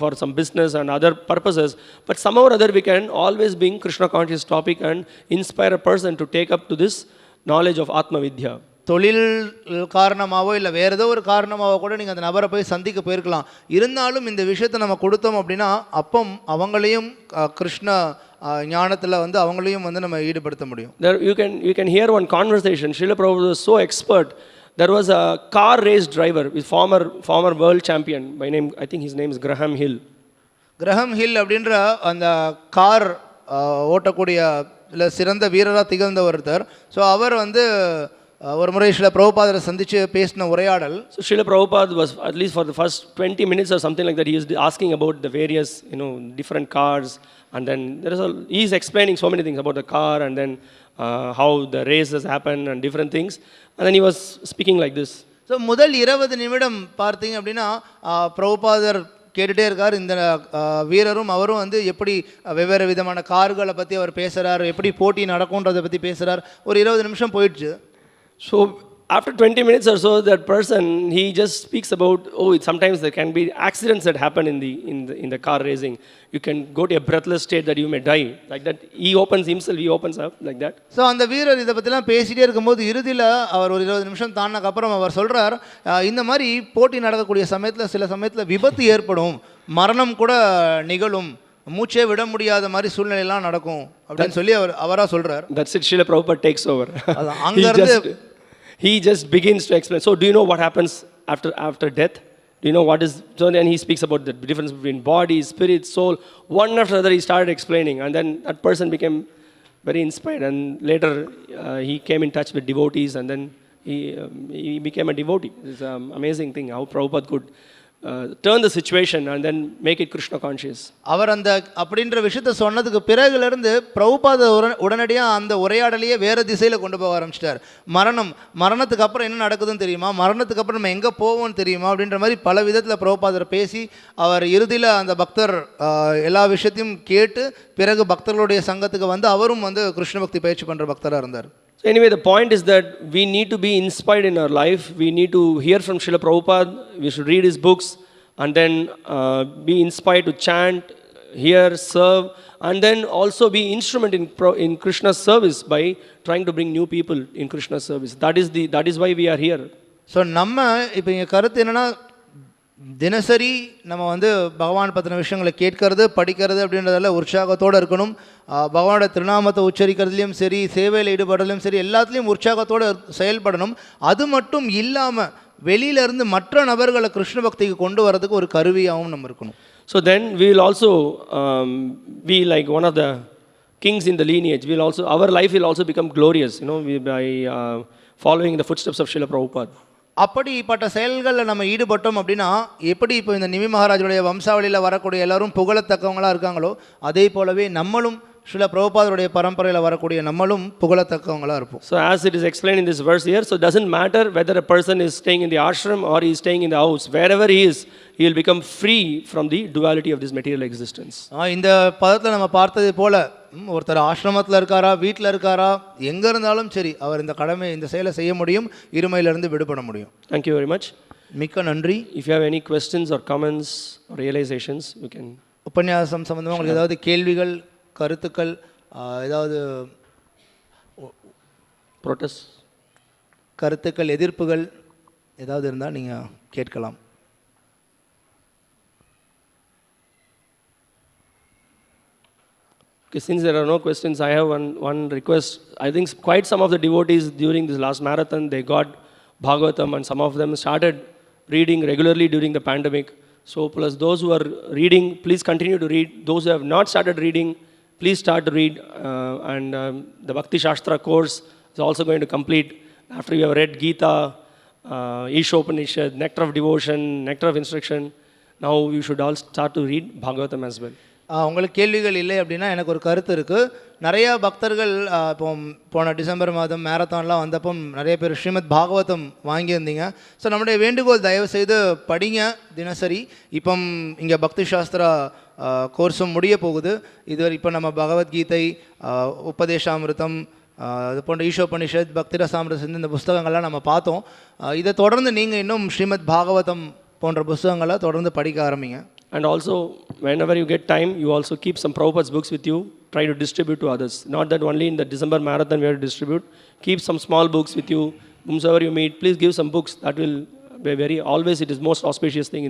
Speaker 1: for some business and other purposes, but somehow or other we can always bring Krishna conscious topic and inspire a person to take up to this knowledge of Atma Vidya.
Speaker 2: தொழில் காரணமாகவோ இல்லை வேறு ஏதோ ஒரு காரணமாகவோ கூட நீங்கள் அந்த நபரை போய் சந்திக்க போயிருக்கலாம். இருந்தாலும் இந்த விஷயத்தை நம்ம கொடுத்தோம் அப்படின்னா அப்போ அவங்களையும் கிருஷ்ண ஞானத்தில் வந்து அவங்களையும் வந்து நம்ம ஈடுபடுத்த முடியும்.
Speaker 1: There you can hear one conversation. Srila Prabhupada was so expert. There was a car race driver with former world champion by name, I think his name is Graham Hill.
Speaker 2: Graham Hill அப்படின்ற அந்த car ஓட்டக்கூடிய இல்லை சிறந்த வீரராக திகழ்ந்த ஒருத்தர். So அவர் வந்து ஒரு முறை ஸ்ரீல பிரபுபாதரை சந்தித்து பேசின உரையாடல்.
Speaker 1: So Srila Prabhupada was, at least for the first 20 minutes or something like that, he is asking about the various, different cars, and then he is explaining so many things about the car, and then how the races happen and different things, and then he was speaking like this.
Speaker 2: So முதல் 20 நிமிடம் பார்த்தீங்க அப்படின்னா பிரபுபாதர் கேட்டுகிட்டே இருக்கார். இந்த வீரரும் அவரும் வந்து எப்படி வெவ்வேறு விதமான கார்களை பற்றி அவர் பேசுகிறார், எப்படி போட்டி நடக்கும்ன்றதை பற்றி பேசுகிறார். ஒரு 20 நிமிஷம் போயிடுச்சு.
Speaker 1: So after 20 minutes or so, that person, he just speaks about, sometimes there can be accidents that happen in the car racing. You can go to a breathless state that you may die. Like that, he opens up like that.
Speaker 2: So அந்த வீரர் இதை பற்றிலாம் பேசிகிட்டே இருக்கும்போது இறுதியில் அவர் ஒரு 20 நிமிஷம் தாண்டினக்கு அப்புறம் அவர் சொல்கிறார், இந்த மாதிரி போட்டி நடக்கக்கூடிய சமயத்தில் சில சமயத்தில் விபத்து ஏற்படும், மரணம் கூட நிகழும், மூச்சே விட முடியாத மாதிரி சூழ்நிலையெல்லாம் நடக்கும் அப்படின்னு சொல்லி அவராக சொல்கிறார்.
Speaker 1: That's it. Srila Prabhupada takes over.
Speaker 2: அங்கேருந்து
Speaker 1: he just begins to explain. So do you know what happens after death? Do you know what is? So then he speaks about the difference between body, spirit, soul. One after another he started explaining, and then that person became very inspired, and later he came in touch with devotees, and then he became a devotee. It's an amazing thing how Prabhupada could turn the situation and then make it Krishna conscious.
Speaker 2: அவர் அந்த அப்படின்ற விஷயத்தை சொன்னதுக்கு பிறகுலேருந்து பிரபுபாத உடனடியாக அந்த உரையாடலையே வேறு திசையில் கொண்டு போக ஆரம்பிச்சிட்டார். மரணத்துக்கு அப்புறம் என்ன நடக்குதுன்னு தெரியுமா, மரணத்துக்கு அப்புறம் நம்ம எங்கே போவோம்னு தெரியுமா அப்படின்ற மாதிரி பல விதத்தில் பிரபுபாதர் பேசி அவர் இறுதியில் அந்த பக்தர் எல்லா விஷயத்தையும் கேட்டு பிறகு பக்தர்களுடைய சங்கத்துக்கு வந்து அவரும் வந்து கிருஷ்ண பக்தி பயிற்சி பண்ணுற பக்தராக இருந்தார்.
Speaker 1: So anyway, the point is that we need to be inspired in our life. We need to hear from Srila Prabhupada. We should read his books and then be inspired to chant, hear, serve, and then also be instrument in Krishna's service by trying to bring new people in Krishna's service. That is why we are here.
Speaker 2: So நம்ம இப்போ இங்கே கருத்து என்னென்னா, தினசரி நம்ம வந்து பகவான் பற்றின விஷயங்களை கேட்கறது படிக்கிறது அப்படின்றதால உற்சாகத்தோடு இருக்கணும். பகவானோட திருநாமத்தை உச்சரிக்கிறதுலையும் சரி, சேவையில் ஈடுபடுறதுலையும் சரி, எல்லாத்துலேயும் உற்சாகத்தோடு செயல்படணும். அது மட்டும் இல்லாமல் வெளியிலேருந்து மற்ற நபர்களை கிருஷ்ண பக்திக்கு கொண்டு வரதுக்கு ஒரு கருவியாகவும் நம்ம இருக்கணும்.
Speaker 1: So then we will also be like one of the kings in the lineage. Our life will also become glorious, by following the footsteps of Srila Prabhupada.
Speaker 2: அப்படிப்பட்ட செயல்களில் நம்ம ஈடுபட்டோம் அப்படின்னா, எப்படி இப்போ இந்த நிமி மகாராஜுடைய வம்சாவளியில் வரக்கூடிய எல்லாரும் புகழத்தக்கவங்களாக இருக்காங்களோ அதே போலவே நம்மளும் ஸ்ரீல பிரபுபாதருடைய பரம்பரையில் வரக்கூடிய நம்மளும் புகழத்தக்கவங்களாக இருப்போம்.
Speaker 1: So as it is explained in this verse here, so it doesn't matter whether a person is staying in the ashram or he is staying in the house. Wherever he is, he will become free from the duality of this material existence.
Speaker 2: இந்த பதத்தில் நம்ம பார்த்தது போல ஒருத்தர் ஆசிரமத்தில் இருக்காரா, வீட்டில் இருக்காரா, எங்கே இருந்தாலும் சரி அவர் இந்த கடமை இந்த செயலை செய்ய முடியும், இருமையிலிருந்து விடுபட முடியும்.
Speaker 1: Thank you very much.
Speaker 2: மிக்க நன்றி.
Speaker 1: If you have any questions or comments or realizations, you can.
Speaker 2: உபன்யாசம் சம்பந்தமாக உங்களுக்கு ஏதாவது கேள்விகள், கருத்துக்கள், ஏதாவது
Speaker 1: protest,
Speaker 2: கருத்துக்கள், எதிர்ப்புகள் ஏதாவது இருந்தால் நீங்கள் கேட்கலாம்.
Speaker 1: Since there are no questions, I have one request. I think quite some of the devotees during this last marathon, they got Bhagavatam, and some of them started reading regularly during the pandemic. So plus those who are reading, please continue to read. Those who have not started reading, please start to read. And the Bhakti Shastra course is also going to complete after you have read Gita, Ishopanishad, Nectar of Devotion, Nectar of Instruction. Now you should all start to read Bhagavatam as well.
Speaker 2: உங்களுக்கு கேள்விகள் இல்லை அப்படின்னா எனக்கு ஒரு கருத்து இருக்குது. நிறையா பக்தர்கள் இப்போ போன டிசம்பர் மாதம் மேரத்தான்லாம் வந்தப்போ நிறைய பேர் ஸ்ரீமத் பாகவதம் வாங்கியிருந்தீங்க. ஸோ நம்முடைய வேண்டுகோள் தயவுசெய்து படிங்க தினசரி. இப்போ இங்கே பக்தி சாஸ்திரா கோர்ஸும் முடிய போகுது. இதுவரை இப்போ நம்ம பகவத்கீதை, உபதேசாமிருதம், அது போன்ற ஈஷோபனிஷத், பக்திரசாமிருதம் இந்த புஸ்தகங்கள்லாம் நம்ம பார்த்தோம். இதை தொடர்ந்து நீங்கள் இன்னும் ஸ்ரீமத் பாகவதம் போன்ற புஸ்தகங்களை தொடர்ந்து படிக்க ஆரம்பிங்க.
Speaker 1: And also, whenever you get time, you also keep some Prabhupada's books with you. Try to distribute to others. Not that only in the December marathon we have to distribute. Keep some small books with you. Whomsoever you meet, please give some books. That will be very, always it is most auspicious thing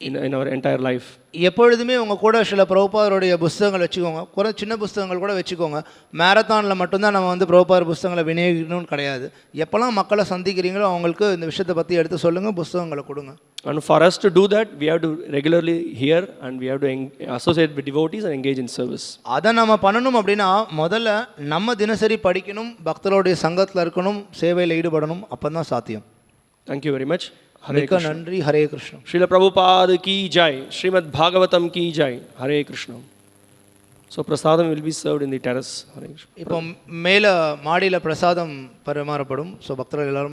Speaker 1: in our entire life.
Speaker 2: எப்பொழுதுமே உங்கள் கூட சில பிரபுபாதருடைய புஸ்தகங்கள் வச்சுக்கோங்க. சின்ன புஸ்தகங்கள் கூட வச்சுக்கோங்க. மேரத்தானில் மட்டும்தான் நம்ம வந்து பிரபுபாதர் புஸ்தகங்களை விநியோகிக்கணும்னு கிடையாது. எப்போல்லாம் மக்களை சந்திக்கிறீங்களோ அவங்களுக்கு இந்த விஷயத்தை பற்றி எடுத்து சொல்லுங்கள், புஸ்தகங்களை கொடுங்க.
Speaker 1: And for us to do that, we have to regularly hear and we have to associate with devotees and engage in service.
Speaker 2: அதை நம்ம பண்ணணும் அப்படின்னா முதல்ல நம்ம தினசரி படிக்கணும், பக்தருடைய சங்கத்தில் இருக்கணும், சேவையில் ஈடுபடணும். அப்போ தான் சாத்தியம்.
Speaker 1: Thank you very much.
Speaker 2: மிக்க நன்றி. Hare Krishna.
Speaker 1: Srila Prabhupada ki jai. Srimad Bhagavatam ki jai. Hare Krishna. So prasadam will be served in the terrace. Hare Krishna.
Speaker 2: இப்போ மேலே மாடியில் பிரசாதம் பரிமாறப்படும். ஸோ பக்தர்கள் எல்லாரும்